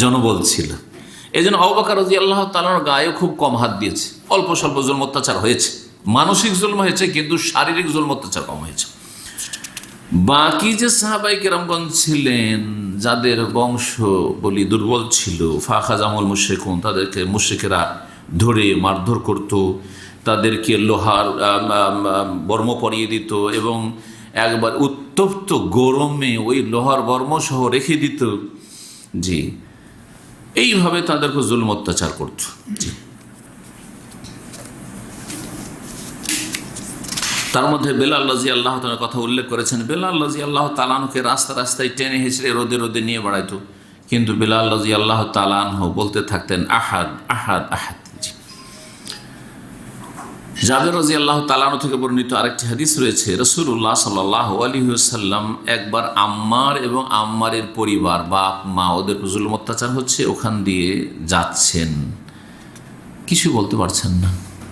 জনবল ছিল, এই জন্য আবু বকর রাদিয়াল্লাহু তাআলার গায়ে খুব কম হাত দিয়েছে। অল্প স্বল্প জুলম অত্যাচার হয়েছে, মানসিক জুলম হয়েছে, কিন্তু শারীরিক জুলম অত্যাচার কম হয়েছে। বাকি যে সাহাবায়ে কেরামগণ ছিলেন, যাদের বংশ বলি দুর্বল ছিল, ফাখাযাহুল মুশরিকুন, তাদেরকে মুশরিকেরা ধরে মারধর করত, তাদেরকে লোহার বর্ম পরিয়ে দিত এবং একবার উত্তপ্ত গরমে ওই লোহার বর্মসহ রেখে দিত। জি, এইভাবে তাদেরকে জুলম অত্যাচার করত। জি, তার মধ্যে বেলাল রাদিয়াল্লাহু তাআলার কথা উল্লেখ করেছেন। বেলাল রাদিয়াল্লাহু তাআলাকে রাস্তায় টেনে হেঁচড়ে রোদে নিয়ে বেড়াইতো, কিন্তু বেলাল রাদিয়াল্লাহু তাআলা বলতে থাকতেন আহাদ আহাদ আহাদ। জাবের রাদিয়াল্লাহু তাআলা থেকে বর্ণিত আরেকটি হাদিস রয়েছে, রাসূলুল্লাহ সাল্লাল্লাহু আলাইহি ওয়াসাল্লাম একবার আম্মার এবং আম্মারের পরিবার, বাপ মা, ওদের জুলম অত্যাচার হচ্ছে, ওখান দিয়ে যাচ্ছেন, কিছু বলতে পারছেন না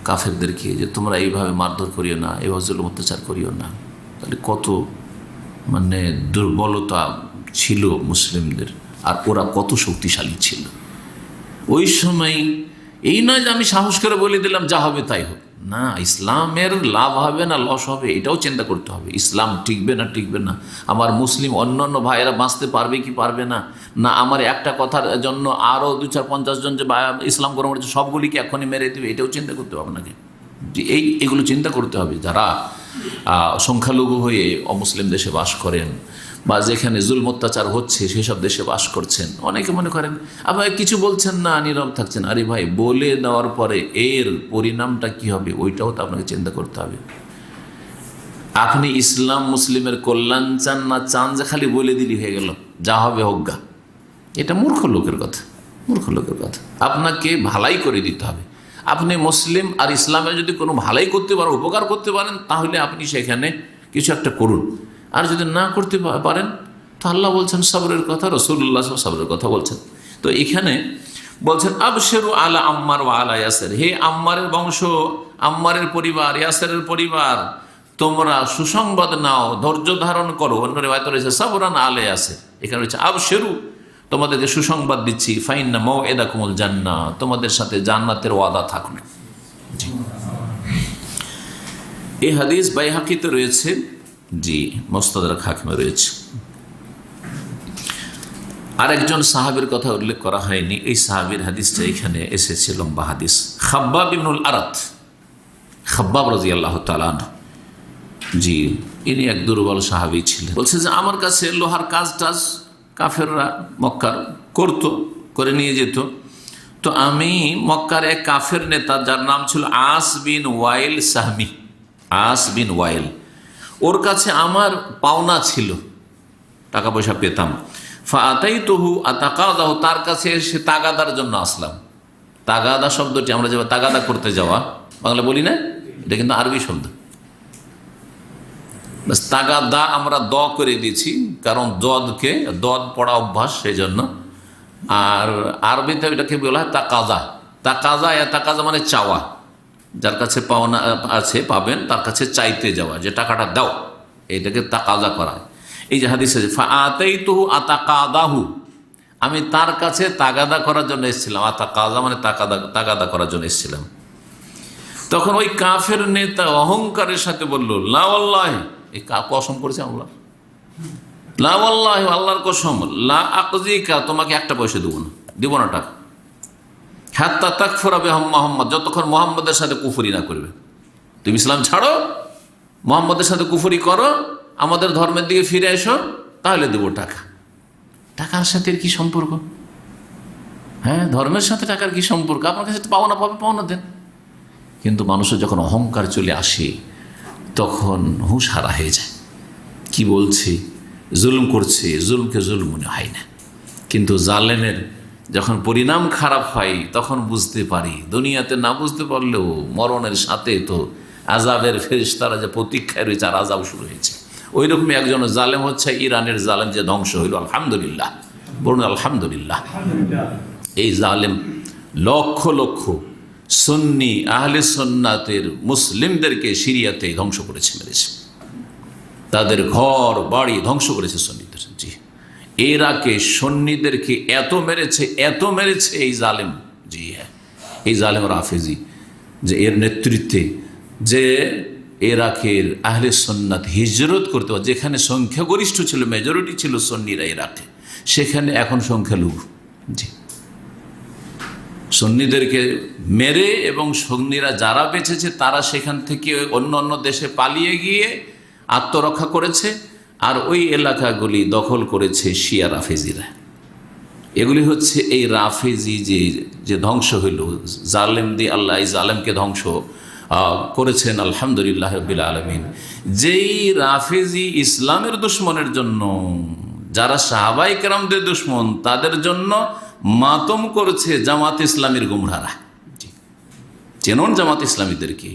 কাফেরদেরকে যে তোমরা এইভাবে মারধর করিও না, এইভাবে জুলম অত্যাচার করিও না। তাহলে কত দুর্বলতা ছিল মুসলিমদের, আর ওরা কত শক্তিশালী ছিল ওই সময়। এই নয় যে আমি সাহস করে বলে দিলাম যা হবে তাই হোক, না, ইসলামের লাভ হবে না লস হবে এটাও চিন্তা করতে হবে। ইসলাম টিকবে না টিকবে না, আমার মুসলিম অন্য অন্য ভাইয়েরা বাঁচতে পারবে কি পারবে না, না আমার একটা কথার জন্য আরও 2-4-50 জন যে ইসলাম গ্রহণ করেছে সবগুলিকে এখনই মেরে দেবে, এটাও চিন্তা করতে হবে আপনাকে। এগুলো চিন্তা করতে হবে। যারা সংখ্যালঘু হয়ে অমুসলিম দেশে বাস করেন বা যেখানে জুলম অত্যাচার হচ্ছে সেসব দেশে বাস করছেন, অনেকে মনে করেন আবার কিছু বলছেন না, নীরব থাকছেন। আরে ভাই, বলে দেওয়ার পরে এর পরিণামটা কি হবে ওইটাও তো আপনাকে চিন্তা করতে হবে। আপনি ইসলাম মুসলিমের কল্যাণ চান না, চান যে খালি বলে দিলি হয়ে গেল যা হবে হোগা, এটা মূর্খ লোকের কথা, মূর্খ লোকের কথা। আপনাকে ভালাই করে দিতে হবে। আপনি মুসলিম আর ইসলামের যদি কোনো ভালাই করতে পারেন, উপকার করতে পারেন, তাহলে আপনি সেখানে কিছু একটা করুন। আর যদি না করতে পারেন তো আল্লাহ বলছেন সবরের কথা, রাসূলুল্লাহ সবরের কথা বলছেন। তো এখানে বলছেন আবশেরু আলা আম্মার ওয়া আলা ইয়াসির, হে আম্মারের বংশ, আম্মারের পরিবার, ইয়াসিরের পরিবার, তোমরা সুসংবাদ নাও, ধৈর্য ধারণ করো। অন্য রিওয়ায়াতে রয়েছে সাবরান আলা ইয়াসির, এখানে রয়েছে আবশেরু, তোমাদেরকে সুসংবাদ দিচ্ছি, ফাইন্না মাউইদাকুমুল জান্নাহ, তোমাদের সাথে জান্নাতের ওয়াদা থাকলো। এই হাদিস বাইহাকিতে রয়েছে, জি মুস্তাদরাক হাকিমে রয়েছে। আরেকজন সাহাবীর কথা উল্লেখ করা হয়নি, এই সাহাবীর হাদিসটা এখানে এসেছে, লম্বা হাদিস। খাব্বাব ইবনুল আরাত, খাব্বাব রাদিয়াল্লাহু তাআলা আনহু, জি ইনি এক দুর্বল সাহাবী ছিলেন। বলছে যে আমার কাছে লোহার কাজ টাজ কাফেররা মক্কার করতো, করে নিয়ে যেত। তো আমি মক্কার এক কাফের নেতা যার নাম ছিল আস বিন ওয়াইল সাহমি, আস বিন ওয়াইল, ওর কাছে আমার পাওনা ছিল, টাকা পয়সা পেতাম। ফাআতাইতুহু আতাকাদাহু, তার কাছে এসে তাগাদার জন্য আসলাম। তাগাদা শব্দটি আমরা যে তাগাদা করতে যাওয়া বাংলা বলি না, এটা কিন্তু আরবি শব্দ। তাগাদা আমরা দ করে দিয়েছি, কারণ দদ পড়া অভ্যাস সেই জন্য। আর আরবিতে এটাকে বলা হয় তাকাজা। তাকাজা মানে চাওয়া, যার কাছে পাওনা আছে পাবেন তার কাছে চাইতে যাওয়া, যে টাকাটা দাও, এইটাকে তাকাজা করা। এই যে হাদিস আছে ফাআতাইতুহু আতাকাদাহু, আমি তার কাছে তাগাদা করার জন্য এসেছিলাম। আতাকাদা মানে তাগাদা করার জন্য এসেছিলাম। তখন ওই কাফের নেতা অহংকারের সাথে বলল, লা ওয়াল্লাহি, এই কসম করেছে আল্লাহ, লা ওয়াল্লাহি, আল্লাহর কসম, লা আকজিকা, তোমাকে একটা পয়সা দিব না টাকা, হাত্তা তাকফুরা বিমুহাম্মদ, যতক্ষণ মুহাম্মদের সাথে কুফরি না করবে। তুমি ইসলাম ছাড়ো, মুহাম্মদের সাথে কুফরি করো, আমাদের ধর্মের দিকে ফিরে এসো, তাহলে দেবো টাকা। টাকার সাথে কি সম্পর্ক? হ্যাঁ, ধর্মের সাথে টাকার কি সম্পর্ক? আপনার কাছে পাওনা পাবে, পাওনা দেন। কিন্তু মানুষের যখন অহংকার চলে আসে তখন হুঁশ হারা হয়ে যায়। কি বলছে, জুলুম করছে, জুলুমকে জুলুম মনে হয় না। কিন্তু জালেমের যখন পরিণাম খারাপ হয় তখন বুঝতে পারি। দুনিয়াতে না বুঝতে পারলেও মরণের সাথে তো আজাবের ফেরেশতারা যে প্রতীক্ষায় রয়েছে, আর আজাব শুরু হয়েছে। ওই রকমই একজন জালেম হচ্ছে ইরানের জালেম, যে ধ্বংস হইল, আলহামদুলিল্লাহ, বলুন আলহামদুলিল্লাহ। এই জালেম লক্ষ লক্ষ সুন্নি আহলে সুন্নাতের মুসলিমদেরকে সিরিয়াতে ধ্বংস করেছে, মেরেছে, তাদের ঘর বাড়ি ধ্বংস করেছে সুন্নিদের। জি, ইরাকে সুন্নিদেরকে এত মেরেছে এই জালেম। জি হ্যাঁ, এই জালেম রাফেজি, যে এর নেতৃত্বে যে ইরাকের আহলে সুন্নাত হিজরত করতে, যেখানে সংখ্যাগরিষ্ঠ ছিল, মেজরিটি ছিল সুন্নিরা ইরাকে, সেখানে এখন সংখ্যালঘু। জি, সুন্নিদেরকে মেরে, এবং সুন্নিরা যারা বেঁচেছে তারা সেখান থেকে অন্য অন্য দেশে পালিয়ে গিয়ে আত্মরক্ষা করেছে, আর ওই এলাকাগুলি দখল করেছে শিয়া রাফেজিরা। এগুলি হচ্ছে এই রাফেজি যে ধ্বংস হইল, জালেম দিয়ে আল্লাহ এই জালেমকে ধ্বংস করেছেন, আলহামদুলিল্লাহ রাব্বিল আলামিন। যেই রাফেজি ইসলামের দুশ্মনের জন্য, যারা সাহাবায়ে কেরামদের দুশ্মন, তাদের জন্য মাতম করছে জামাত ইসলামীর গুমরাহরা। চেনন জামাত ইসলামীদেরকে।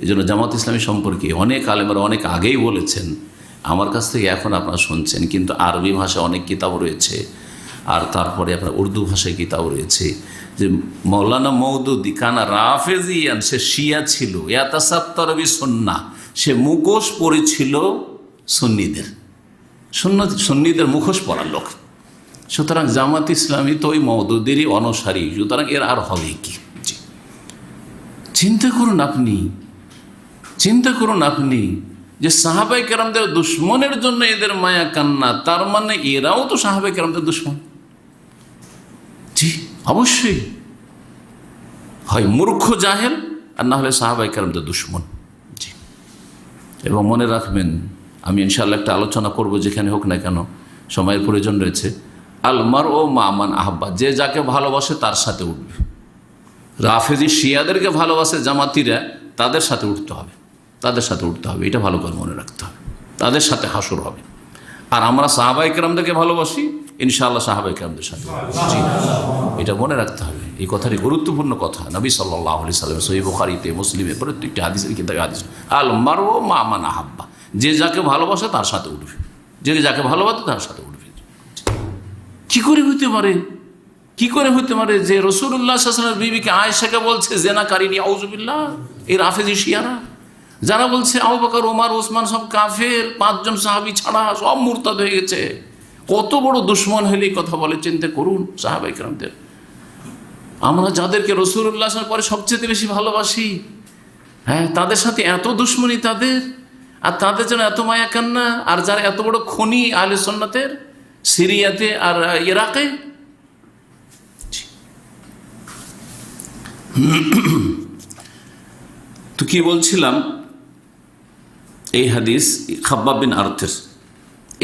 এই জন্য জামাত ইসলামী সম্পর্কে অনেক আলেমরা অনেক আগেই বলেছেন, আমার কাছ থেকে এখন আপনারা শুনছেন। কিন্তু আরবি ভাষায় অনেক কিতাব রয়েছে, আর তারপরে আপনার উর্দু ভাষায় কিতাব রয়েছে, যে মৌলানা মওদুদি কানা রাফেজিয়ান, সে শিয়া ছিল, ইয়াতাসাত্তার বিসুন্নাহ, সে মুখোশ পরেছিল সুন্নিদের, সুন্নিদের মুখোশ পরার লোক। সুতরাং জামাত ইসলামী তো ওই মওদুদেরই অনুসারী, সুতরাং এর আর হবে কি? চিন্তা করুন আপনি, চিন্তা করুন আপনি যে সাহাবায়ে কেরামদের দুশ্মনের জন্য এদের মায়া কান্না, তার মানে এরাও তো সাহাবায়ে কেরামদের দুশ্মন। জি অবশ্যই, হয় মূর্খ জাহেল আর না হলে সাহাবায়ে কেরামদের দুশ্মন। জি, এবং মনে রাখবেন, আমি ইনশাআল্লাহ একটা আলোচনা করব যেখানে হোক না কেন, সময়ের প্রয়োজন রয়েছে। আল মারউ মা মান আহাব্বা, যে যাকে ভালোবাসে তার সাথে উঠবে। রাফেজি শিয়াদেরকে ভালোবাসে জামাতিরা, তাদের সাথে উঠতে হবে, তাদের সাথে উঠতে হবে, এটা ভালো করে মনে রাখতে হবে। তাদের সাথে হাসর হবে। আর আমরা সাহাবায়ে কেরামদেরকে ভালোবাসি, ইনশাআল্লাহ সাহাবায়ে কেরামদের সাথে। জি, এটা মনে রাখতে হবে। এই কথাটি গুরুত্বপূর্ণ কথা। নবী সাল্লাল্লাহু আলাইহি সাল্লাম সহিহ বুখারীতে, মুসলিমে, প্রত্যেকটি হাদিসের কিতাবে হাদিস, আল মারউ মা মান আহাব্বা, যে যাকে ভালোবাসে তার সাথে উঠবে, যে যাকে ভালোবাসে তার সাথে উঠবে। কি করে হইতে পারে, কি করে হইতে পারে যে রাসূলুল্লাহ সাল্লাল্লাহু আলাইহি ওয়াসাল্লামের বিবিকে আয়েশাকে বলছে জেনাকারিনী, আউযুবিল্লাহ। এই রাফেজি শিয়ারা যারা বলছে আবু বকর, ওমর, ওসমান সব কাফের, 5 জন সাহাবী ছাড়া সব মুরতাদ হয়ে গেছে। কত বড় দুশ্মন হলেই কথা বলে, চিন্তা করুন সাহাবায়ে কেরামদের। আমরা যাদেরকে রাসূলুল্লাহ সাল্লাল্লাহু আলাইহি ওয়াসাল্লাম পরে সবচেয়ে বেশি ভালোবাসি, হ্যাঁ, তাদের সাথে এত দুশ্মনী তাদের, আর তাদের জন্য এত মায়া কান্না। আর যারা এত বড় খনি আহলে সুন্নাতের সিরিয়াতে আর ইরাকে। তো কি বলছিলাম, এই হাদিস খাব্বাব বিন আরতের,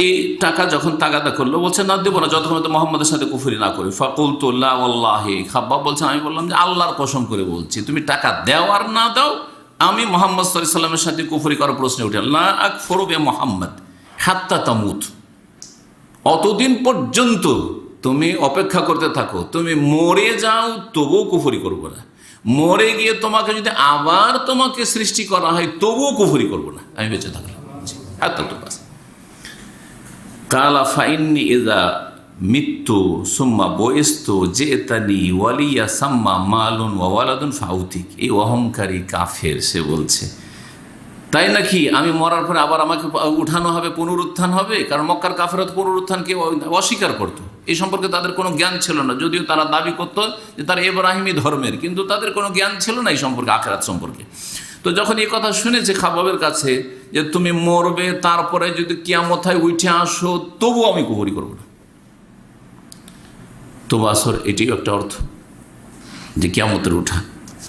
এই টাকা যখন তাগাদা করলো, বলছে না দেবো না যতক্ষণ তো মোহাম্মদের সাথে কুফরি না করি। ফাকুলতু লা ওয়াল্লাহি, খাব্বাব বলছেন আমি বললাম যে আল্লাহর কসম করে বলছি, তুমি টাকা দাও আর না দাও, আমি মুহাম্মদ সাল্লাল্লাহু আলাইহি ওয়াসাল্লামের সাথে কুফরি করার প্রশ্নে উঠে না আকফুরু বি মুহাম্মদ হাত্তা তামুত, অতদিন পর্যন্ত তুমি অপেক্ষা করতে থাকো, তুমি মরে যাও তবুও কুফরি করবো না, মরে গিয়ে তোমাকে যদি আবার তোমাকে সৃষ্টি করা হয় তবুও কুফরি করবো না, আমি বেঁচে থাকলাম। হাত্তা তো বাস কালা ফাইন্নি ইযা মৃত্যু সুম্মা বয়স্তু জেতানি ওয়ালিয়া সাম্মা মালুন ওয়া ওয়ালাদুন ফাউতিক। এই অহংকারী কাফের সে বলছে, তাই নাকি আমি মরার পরে আবার আমাকে উঠানো হবে, পুনরুত্থান হবে? কারণ মক্কার কাফেররা তো পুনরুত্থানকে অস্বীকার করত, এই সম্পর্কে তাদের কোনো জ্ঞান ছিল না। যদিও তারা দাবি করত যে তারা ইব্রাহিমী ধর্মের, কিন্তু তাদের কোনো জ্ঞান ছিল না এই সম্পর্কে, আখিরাত সম্পর্কে। তো যখন এই কথা শুনেছে খাব্বাবের কাছে যে তুমি মরবে, তারপরে যদি কিয়ামত হয় উঠে আসো, তবু আমি কুফরি করব না। তবু আসর এটিও একটা অর্থ যে কিয়ামতের উঠা।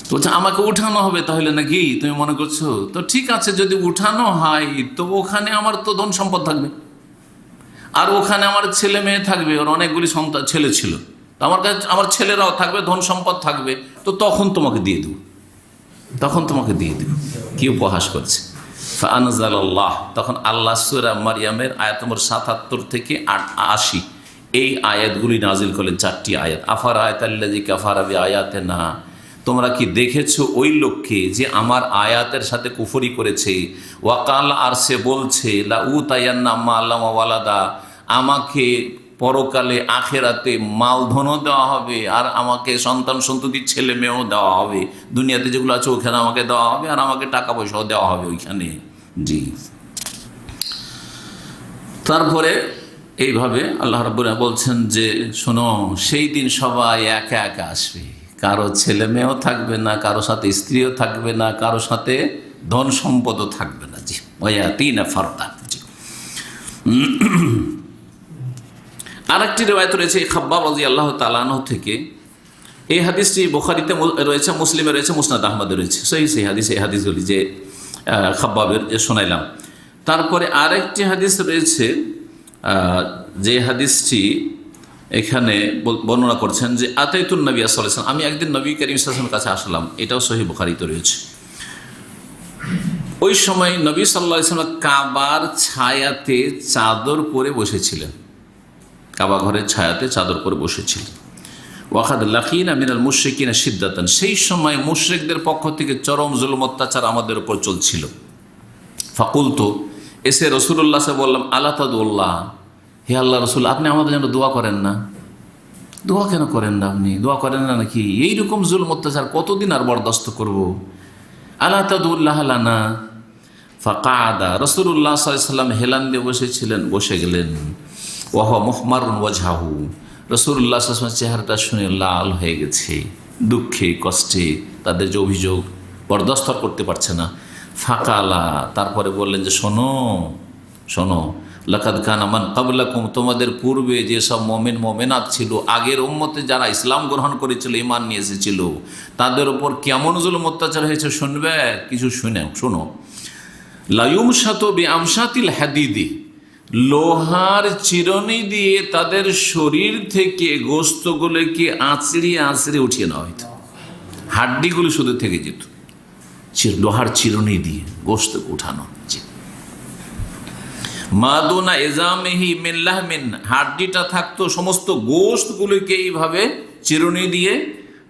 তো বলছে আমাকে উঠানো হবে, তাহলে নাকি তুমি মনে করছো? তো ঠিক আছে, যদি উঠানো হয় তো ওখানে আমার তো ধন সম্পদ থাকবে, আর ওখানে আমার ছেলে মেয়ে থাকবে, ওর অনেকগুলি সন্তান ছেলে ছিল, আমার কাছে আমার ছেলেরাও থাকবে, ধন সম্পদ থাকবে, তো তখন তোমাকে দিয়ে দেব, তখন তোমাকে দিয়ে দেব। কি উপহাস করছে। ফাআনজালাল্লাহ, তখন আল্লাহ সূরা মারইয়ামের আয়াত নম্বর ৭৭ থেকে ৮০ এই আয়াতগুলি নাজিল করলেন, 4টি আয়াত। আফারাআইতাল্লাযী কাফারা বিআয়াতিনা, তোমরা কি দেখেছো ওই লোককে যে আমার আয়াতের সাথে কুফরি করেছে। ওয়াকাল, আর সে বলছে লা উতায়ান্না মালা ওয়া ওয়ালাদা, আমাকে পরকালে আখেরাতে মালধনও দেওয়া হবে, আর আমাকে সন্তান সন্ততি ছেলে মেয়েও দেওয়া হবে, দুনিয়াতে যেগুলো আছে ওখানে আমাকে দেওয়া হবে, আর আমাকে টাকা পয়সাও দেওয়া হবে ওইখানে। জি, তারপরে এইভাবে আল্লাহ রাব্বুল আলামিন বলছেন যে শোনো, সেই দিন সবাই একা একা আসবে, কারো ছেলে মেয়েও থাকবে না, কারো সাথে স্ত্রীও থাকবে না, কারো সাথে ধন সম্পদও থাকবে না। জি, ওয়ায়াতিনা ফারদা। জি, আরেকটি রিওয়ায়াত রয়েছে খাব্বাব রাদিয়াল্লাহু তাআলা আনহু থেকে। এই হাদিসটি বুখারীতে রয়েছে, মুসলিমে রয়েছে, মুসনাদ আহমদে রয়েছে, সেই হাদিস, এই হাদিসগুলি যে খাব্বাবের যে শোনাইলাম। তারপরে আরেকটি হাদিস রয়েছে, যে হাদিসটি এখানে বর্ণনা করছেন যে আতাইতুন নবী সাল্লাল্লাহু আলাইহি ওয়াসাল্লাম, আমি একদিন নবী করিম সাল্লাল্লাহু আলাইহি ওয়াসাল্লামের কাছে আসলাম। এটাও সহিহ বুখারীতে রয়েছে। ওই সময় নবী সাল্লাল্লাহু আলাইহি ওয়াসাল্লাম কাবার ছায়াতে চাদর পরে বসেছিলেন, কাবা ঘরের ছায়াতে চাদর পরে বসেছিলেন। ওয়াকাদ লাকিনা মিনাল মুশরিকিনা শিদ্দাতান, সেই সময় মুশরিকদের পক্ষ থেকে চরম জুলুম অত্যাচার আমাদের উপর চলছিল। ফাকুলতু, এসে রাসূলুল্লাহ সাল্লাল্লাহু আলাইহি ওয়াসাল্লাম বললাম, আলা তাদুল্লাহ, হে আল্লাহ রসুল, আপনি আমাদের জন্য দোয়া করেন না? দোয়া কেন করেন না? আপনি দোয়া করেন না নাকি? এইরকম জুলুম অত্যাচার কতদিন আর বরদাস্ত করব? আলা তাদুল্লাহ লানা। ফাকাদা, রাসূলুল্লাহ সাল্লাল্লাহু আলাইহি ওয়াসাল্লাম হেলান দিয়ে বসেছিলেন, বসে গেলেন। ওয়া হুয়া মুহমারুন ওয়াজহাহু, রাসূলুল্লাহ সাল্লাল্লাহু আলাইহি ওয়াসাল্লাম চেহারাটা শুনে লাল হয়ে গেছে, দুঃখে কষ্টে, তাদের যে অভিযোগ বরদাস্ত করতে পারছে না। ফাকালা, তারপরে বললেন যে শোনো শোনো, লাকাদ কানা মান ক্বাবলাকুম, তোমাদের পূর্বে যেসব মুমিন মুমিনাত ছিল, আগের উম্মতে যারা ইসলাম গ্রহণ করেছিল, ঈমান নিয়ে এসেছিল, তাদের উপর কেমন জুলুম অত্যাচার হয়েছে শুনবে? কিছু শোনো। লা ইউমশাতু বিআমশাতিল হাদিদি, লোহার চিরুনি দিয়ে তাদের শরীর থেকে গোস্তগুলোকে আঁচড়িয়ে আঁচড়ে উঠিয়ে নেওয়া হইত, হাড্ডিগুলো শুধু থেকে যেত, লোহার চিরুনি দিয়ে গোস্ত উঠানো। মাদুনা এজামেহি মিল্লাহ মিন, হাড্ডিটা থাকতো, সমস্ত গোস্তগুলোকে এইভাবে চিরুনি দিয়ে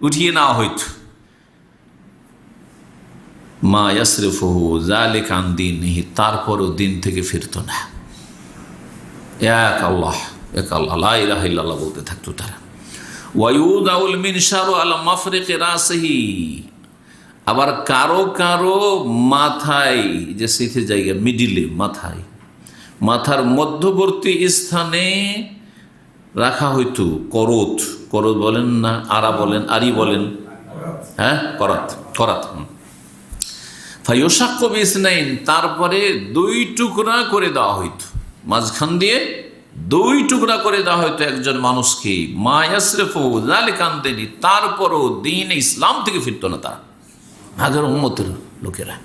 উঠিয়ে নেওয়া হইত। মা ইয়াসরিফুহু যালিকা আন দীনিহি, তারপরও দিন থেকে ফিরত না। এক আল্লাহ লা ইলাহা ইল্লাল্লাহ বলতে থাকতো তারা। ওয়ায়ুদাউল মিনশারু আলা মাফরিকি রাসিহি, আবার কারো কারো মাথায়, যে সিথে জায়গা মিডিলে, মাথার মধ্যবর্তী স্থানে রাখা হইতো করত বলেন না, আরি বলেন, হ্যাঁ, করাত। ফায়ুশাক্কু বিসনাইন, তারপরে 2 টুকরা করে দেওয়া হইতো, মাঝখান দিয়ে 2 টুকরা করে দেওয়া হইতো একজন মানুষকে। মা ইয়াসরিফুহু যালিকা আন দীনিহি, তারপরও দ্বীন ইসলাম থেকে ফিরত না তারা, আগের উম্মতের লোকেরা।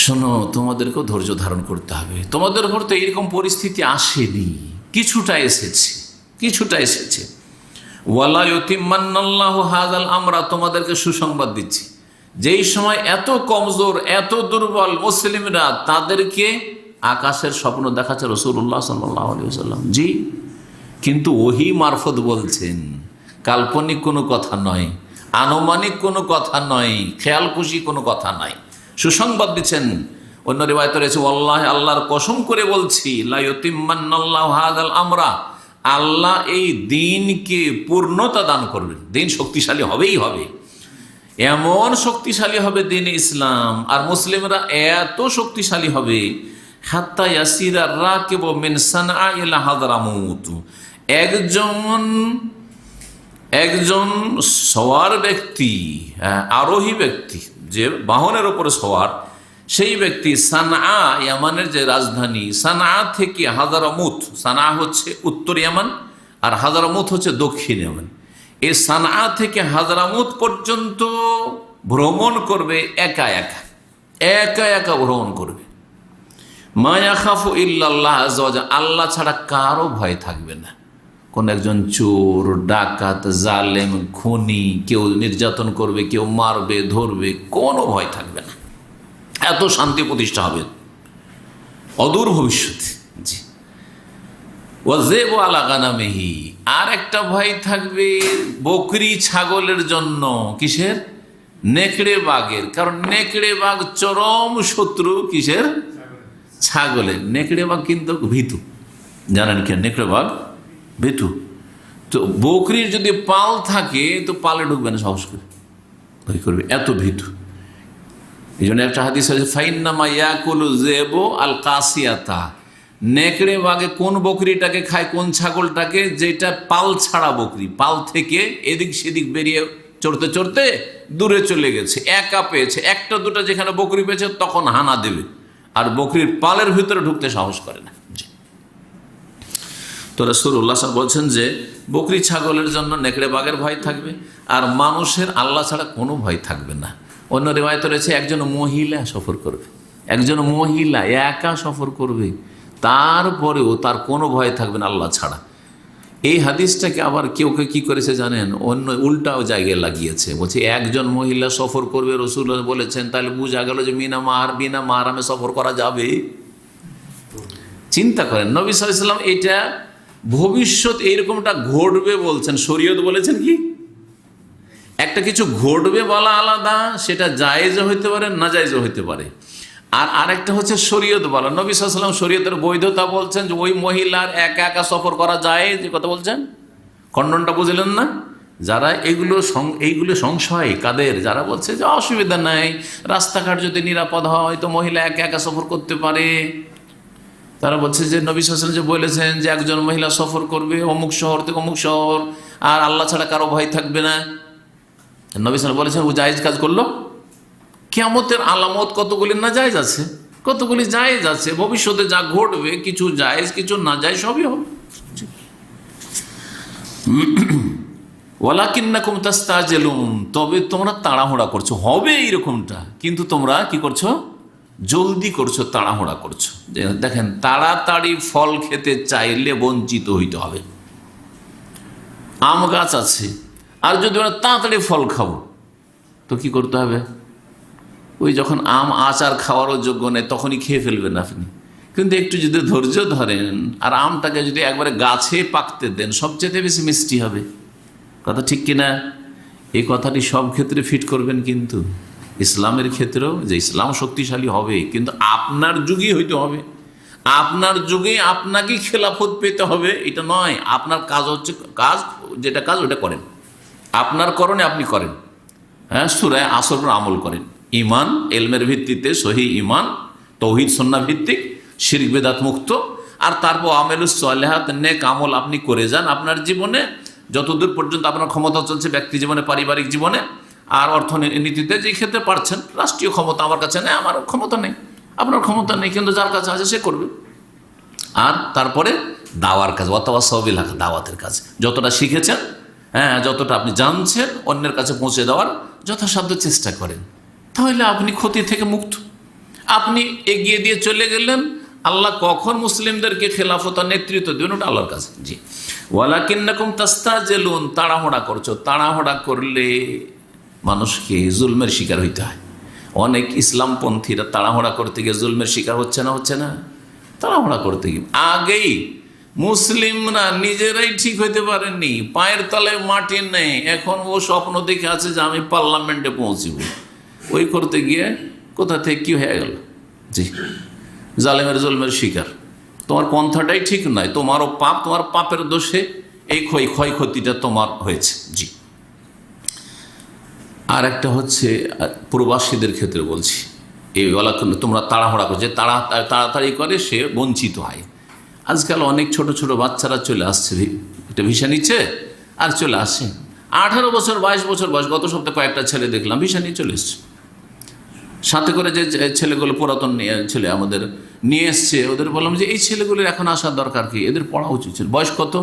শোনো, তোমাদেরকেও ধৈর্য ধারণ করতে হবে। তোমাদের উপর তো এরকম পরিস্থিতি আসেনি, কিছুটা এসেছে। ওয়ালা ইউতিম্মান্নাল্লাহু হাযাল আমরা, তোমাদেরকে সুসংবাদ দিচ্ছি, যেই সময় এত কমজোর, এত দুর্বল মুসলিমরা, তাদেরকে আকাশের স্বপ্ন দেখাচ্ছে রাসূলুল্লাহ সাল্লাল্লাহু আলাইহি ওয়াসাল্লাম। জি, কিন্তু ওহী মারফত বলছেন, কাল্পনিক কোনো কথা নয়, আনুমানিক কোনো কথা নয়, খেয়াল খুশি কোনো কথা নয়, সুসংবাদ দিচ্ছেন। অন্য রিওয়ায়াতে রয়েছে ওয়াল্লাহি, আল্লাহর কসম করে বলছি, লা ইউতিম্মান্নাল্লাহু হাযাল আমরা, আল্লাহ এই দ্বীনকে পূর্ণতা দান করবেন, দ্বীন শক্তিশালী হবেই হবে, এমন শক্তিশালী হবে দ্বীন ইসলাম আর মুসলিমরা এত শক্তিশালী হবে, হাত্তা ইয়াসিরা রাকিবু মিন সানআ ইলা হাদরামুত, একজন সওয়ার ব্যক্তি, আরোহী ব্যক্তি, যে বাহনের ওপরে সওয়ার, সেই ব্যক্তি সানআ, ইয়ামানের যে রাজধানী, সানআ থেকে হাদরামুত, সানআ হচ্ছে উত্তর ইয়ামান আর হাদরামুত হচ্ছে দক্ষিণ ইয়ামান, এই সানআ থেকে হাদরামুত পর্যন্ত ভ্রমণ করবে একা একা ভ্রমণ করবে। মা ইয়াখাফু ইল্লাল্লাহ আযজা ওয়া জাল, আল্লাহ ছাড়া কারো ভয় থাকবে না। কোন একজন চোর, ডাকাত, জালেম, খুনি, কেউ নির্যাতন করবে, কেউ মারবে, ধরবে, কোনো ভয় থাকবে না। এত শান্তি প্রতিষ্ঠা হবে অদূর ভবিষ্যতে। জি, ওয়াযিবু আলা গানামিহি, আর একটা ভয় থাকবে বকরি ছাগলের জন্য। কিসের? নেকড়ে বাঘের, কারণ নেকড়ে বাঘ চরম শত্রু কিসের? ছাগলের। নেকড়ে বাঘ কিন্তু ভীতু, জানেন কেন? নেকড়ে বাঘ ভীতু। তো বকরির যদি পাল থাকে তো পালে ঢুকবে না, সাহস করে ভয় করবে, এত ভীতু। এই জন্য একটা হাদিস আছে, ফাইন্নামা ইয়াকুলু যিবু আল কাসিয়াতা, নেকড়ে বাঘে কোন বকরিটাকে খায়, কোন ছাগলটাকে? যেটা পাল ছাড়া বকরি, পাল থেকে এদিক সেদিক বেরিয়ে চড়তে চড়তে দূরে চলে গেছে, একা পেয়েছে, একটা দুটা যেখানে বকরি পেয়েছে তখন হানা দেবে, আর বকরির পালের ভিতরে ঢুকতে সাহস করে না। তো রাসূলুল্লাহ সাল্লাল্লাহু আলাইহি ওয়াসাল্লাম বলছেন যে বকরি ছাগলের জন্য নেকড়ে বাঘের ভয় থাকবে, আর মানুষের আল্লাহ ছাড়া কোনো ভয় থাকবে না। অন্য রিওয়ায়াতে রয়েছে একজন মহিলা সফর করবে, একজন মহিলা একা সফর করবে, তারপরেও তার কোনো ভয় থাকবে না আল্লাহ ছাড়া। এই হাদিসটাকে আবার কেউ কি করেছে জানেন? অন্য উল্টাও জায়গায় লাগিয়েছে, বলছে একজন মহিলা সফর করবে, রাসূলুল্লাহ বলেছেন, তাহলে বোঝা গেল যে বিনা মাহরামে সফর করা যাবে। চিন্তা করেন, নবী সাল্লাল্লাহু আলাইহি ওয়াসাল্লাম এটা ভবিষ্যৎ এইরকমটা ঘটবে বলছেন, শরীয়ত বলেছেন কি একটা কিছু ঘটবে বলা আলাদা, সেটা জায়েজও হইতে পারে, নাজায়েজও হইতে পারে। আর আরেকটা হচ্ছে শরীয়ত বলা। নবী সাল্লাল্লাহু আলাইহি ওয়াসাল্লাম শরীয়তের বৈধতা বলছেন যে ওই মহিলার একা একা সফর করা যায়, যে কথা বলছেন, খণ্ডনটা বুঝলেন না? যারা এইগুলো সংশয় কাদের, যারা বলছে যে অসুবিধা নাই, রাস্তাঘাট যদি নিরাপদ হয় তো মহিলা একা একা সফর করতে পারে, তারা বলছে যে নবী সাল্লাল্লাহু আলাইহি ওয়াসাল্লাম যে বলেছেন যে একজন মহিলা সফর করবে অমুক শহর থেকে অমুক শহর, আর আল্লাহ ছাড়া কারো ভয় থাকবে না, নবী সাল্লাল্লাহু আলাইহি ওয়াসাল্লাম বলেছেন ও জায়েজ কাজ করলো, কিয়ামতের আলামত কতগুলি নাজায়েজ আছে, কতগুলি জায়েজ আছে। ভবিষ্যতে যা ঘটবে কিছু জায়েজ কিছু নাজায়েজ সবই হবে। ওয়ালাকিন্নাকুম তাস্তাজিলুন, তবে তোমরা তাড়াহুড়া করছো, হবে এইরকমটা, কিন্তু তোমরা কি করছো? জলদি করছো, তাড়াহুড়া করছো। দেখেন, তাড়াতাড়ি ফল খেতে চাইলে বঞ্চিত হইতে হবে। আম গাছ আছে, আর যদি আমরা তাড়াতাড়ি ফল খাবো তো কি করতে হবে? ওই যখন আম আচার খাওয়ারও যোগ্য নেই তখনই খেয়ে ফেলবেন আপনি। কিন্তু একটু যদি ধৈর্য ধরেন আর আমটাকে যদি একবারে গাছে পাকতে দেন, সবচেয়ে বেশি মিষ্টি হবে। কথা ঠিক কিনা? এই কথাটি সব ক্ষেত্রে ফিট করবেন, কিন্তু ইসলামের ক্ষেত্রেও, যে ইসলাম শক্তিশালী হবে কিন্তু আপনার যুগেই হইতে হবে, আপনার যুগে আপনাকে খেলাফত পেতে হবে, এটা নয়। আপনার কাজ হচ্ছে যেটা কাজ ওটা করেন, আপনার করণে আপনি করেন। হ্যাঁ, সূরা আসর আমল করেন, ইমান এলমের ভিত্তিতে, সহি ইমান তৌহিদ সুন্নাহ ভিত্তিক, শিরক বিদআত মুক্ত। আর তারপর আমেলুস সালেহাত, নেক আমল আপনি করে যান আপনার জীবনে, যতদূর পর্যন্ত আপনার ক্ষমতা চলছে, ব্যক্তি জীবনে, পারিবারিক জীবনে, আর অর্থনীতিতে যে ক্ষেত্রে পারছেন। রাষ্ট্রীয় ক্ষমতা আমার কাছে নেই, আমার ক্ষমতা নেই, আপনার ক্ষমতা নেই, কিন্তু যার কাছে আছে সে করবে। আর তারপরে দাওয়ার কাজ, ওয়াতাওয়াসাউ বিল হক, দাওয়াতের কাজ, যতটা শিখেছেন, হ্যাঁ, যতটা আপনি জানছেন অন্যের কাছে পৌঁছে দেওয়ার যথাসাধ্য চেষ্টা করেন, তাহলে আপনি ক্ষতি থেকে মুক্ত। আপনি এগিয়ে দিয়ে চলে গেলেন, আল্লাহ কখন মুসলিমদেরকে খেলাফত নেতৃত্ব দেবেন ওটা আল্লাহর কাছে। জি, ওয়ালাকিন্নাকুম তাস্তাজিলুন, তাড়াহুড়া করছো। তাড়াহুড়া করলে মানুষকে জুলমের শিকার হইতে হয়। অনেক ইসলামপন্থীরা তাড়াহুড়া করতে গিয়ে জুলমের শিকার হচ্ছে না? তাড়াহুড়া করতে গিয়ে আগেই মুসলিমরা নিজেরাই ঠিক হইতে পারেননি, পায়ের তলায় মাটি নেই, এখন ও স্বপ্ন দেখে আছে যে আমি পার্লামেন্টে পৌঁছিব, ওই করতে গিয়ে কোথা থেকে কি হয়ে গেল। জি, জালেমের জুলমের শিকার। তোমার পন্থাটাই ঠিক নয়, তোমারও পাপ, তোমার পাপের দোষে এই ক্ষয়ক্ষতিটা তোমার হয়েছে। জি, আর একটা হচ্ছে প্রবাসীদের ক্ষেত্রে বলছি, এই তোমরা তাড়াহুড়া করছো, যে তাড়াতাড়ি করে সে বঞ্চিত হয়। আজকাল অনেক ছোট ছোট বাচ্চারা চলে আসছে, একটা ভিসা নিচ্ছে আর চলে আসছে, 18 বছর 22 বছর বয়স। গত সপ্তাহে কয়েকটা ছেলে দেখলাম ভিসা নিয়ে চলে এসছে, সাথে করে যে ছেলেগুলো পুরাতন ছেলে আমাদের নিয়ে এসছে, ওদের বললাম যে এই ছেলেগুলোর এখন আসার দরকার কি, এদের পড়া উচিত ছিল। বয়স কত?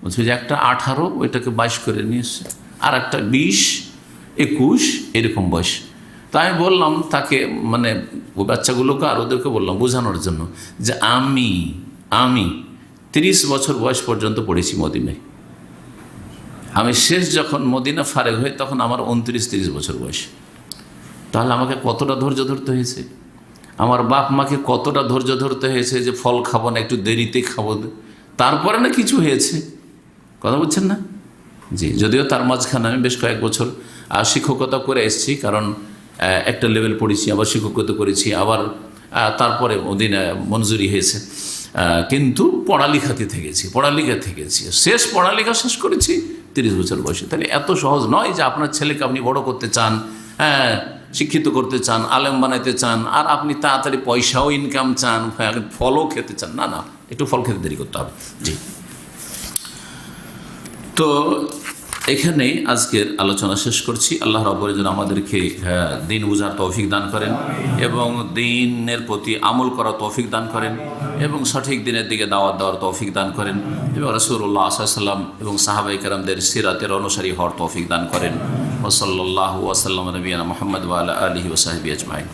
বলছে যে একটা 18, ওইটাকে 22 করে নিয়ে এসছে, আর একটা 20, 21 এরকম বয়স। তাই আমি বললাম তাকে, মানে ওই বাচ্চাগুলোকে আর ওদেরকে বললাম বোঝানোর জন্য যে আমি 30 বছর বয়স পর্যন্ত পড়েছি মদিনায়। আমি শেষ যখন মদিনা ফারেগ হই তখন আমার 29-30 বছর বয়স। তাহলে আমাকে কতটা ধৈর্য ধরতে হয়েছে, আমার বাপ মাকে কতটা ধৈর্য ধরতে হয়েছে যে ফল খাবো না, একটু দেরিতে খাবো, তারপরে না কিছু হয়েছে। কথা বলছেন না? জি, যদিও তার মাঝখানে আমি বেশ কয়েক বছর শিক্ষকতা করে এসেছি, কারণ একটা লেভেল পড়েছি, আবার শিক্ষকতা করেছি, আবার তারপরে মঞ্জুরি হয়েছে, কিন্তু পড়ালেখা থেকেছি, শেষ পড়ালেখা শেষ করেছি 30 বছর বয়সে। তাহলে এত সহজ নয় যে আপনার ছেলেকে আপনি বড় করতে চান, হ্যাঁ, শিক্ষিত করতে চান, আলেম বানাইতে চান, আর আপনি তাড়াতাড়ি পয়সাও ইনকাম চান, ফলও খেতে চান। না, একটু ফল খেতে দেরি করতে হবে। জি, তো এখানে আজকের আলোচনা শেষ করছি। আল্লাহ রাব্বুল যেন আমাদেরকে দিন বুঝার তৌফিক দান করেন এবং দিনের প্রতি আমল করার তৌফিক দান করেন এবং সঠিক দিনের দিকে দাওয়াত দেওয়ার তৌফিক দান করেন এবং রাসূলুল্লাহ সাল্লাল্লাহু আলাইহি ওয়াসাল্লাম এবং সাহাবায়ে কেরামদের সিরাতের অনুসারী হওয়ার তৌফিক দান করেন। ওয়া সাল্লাল্লাহু ওয়া সাল্লাম নবিয়ানা মুহাম্মদ ওয়া আলা আলিহি ওয়া সাহবিহি আজমাইন।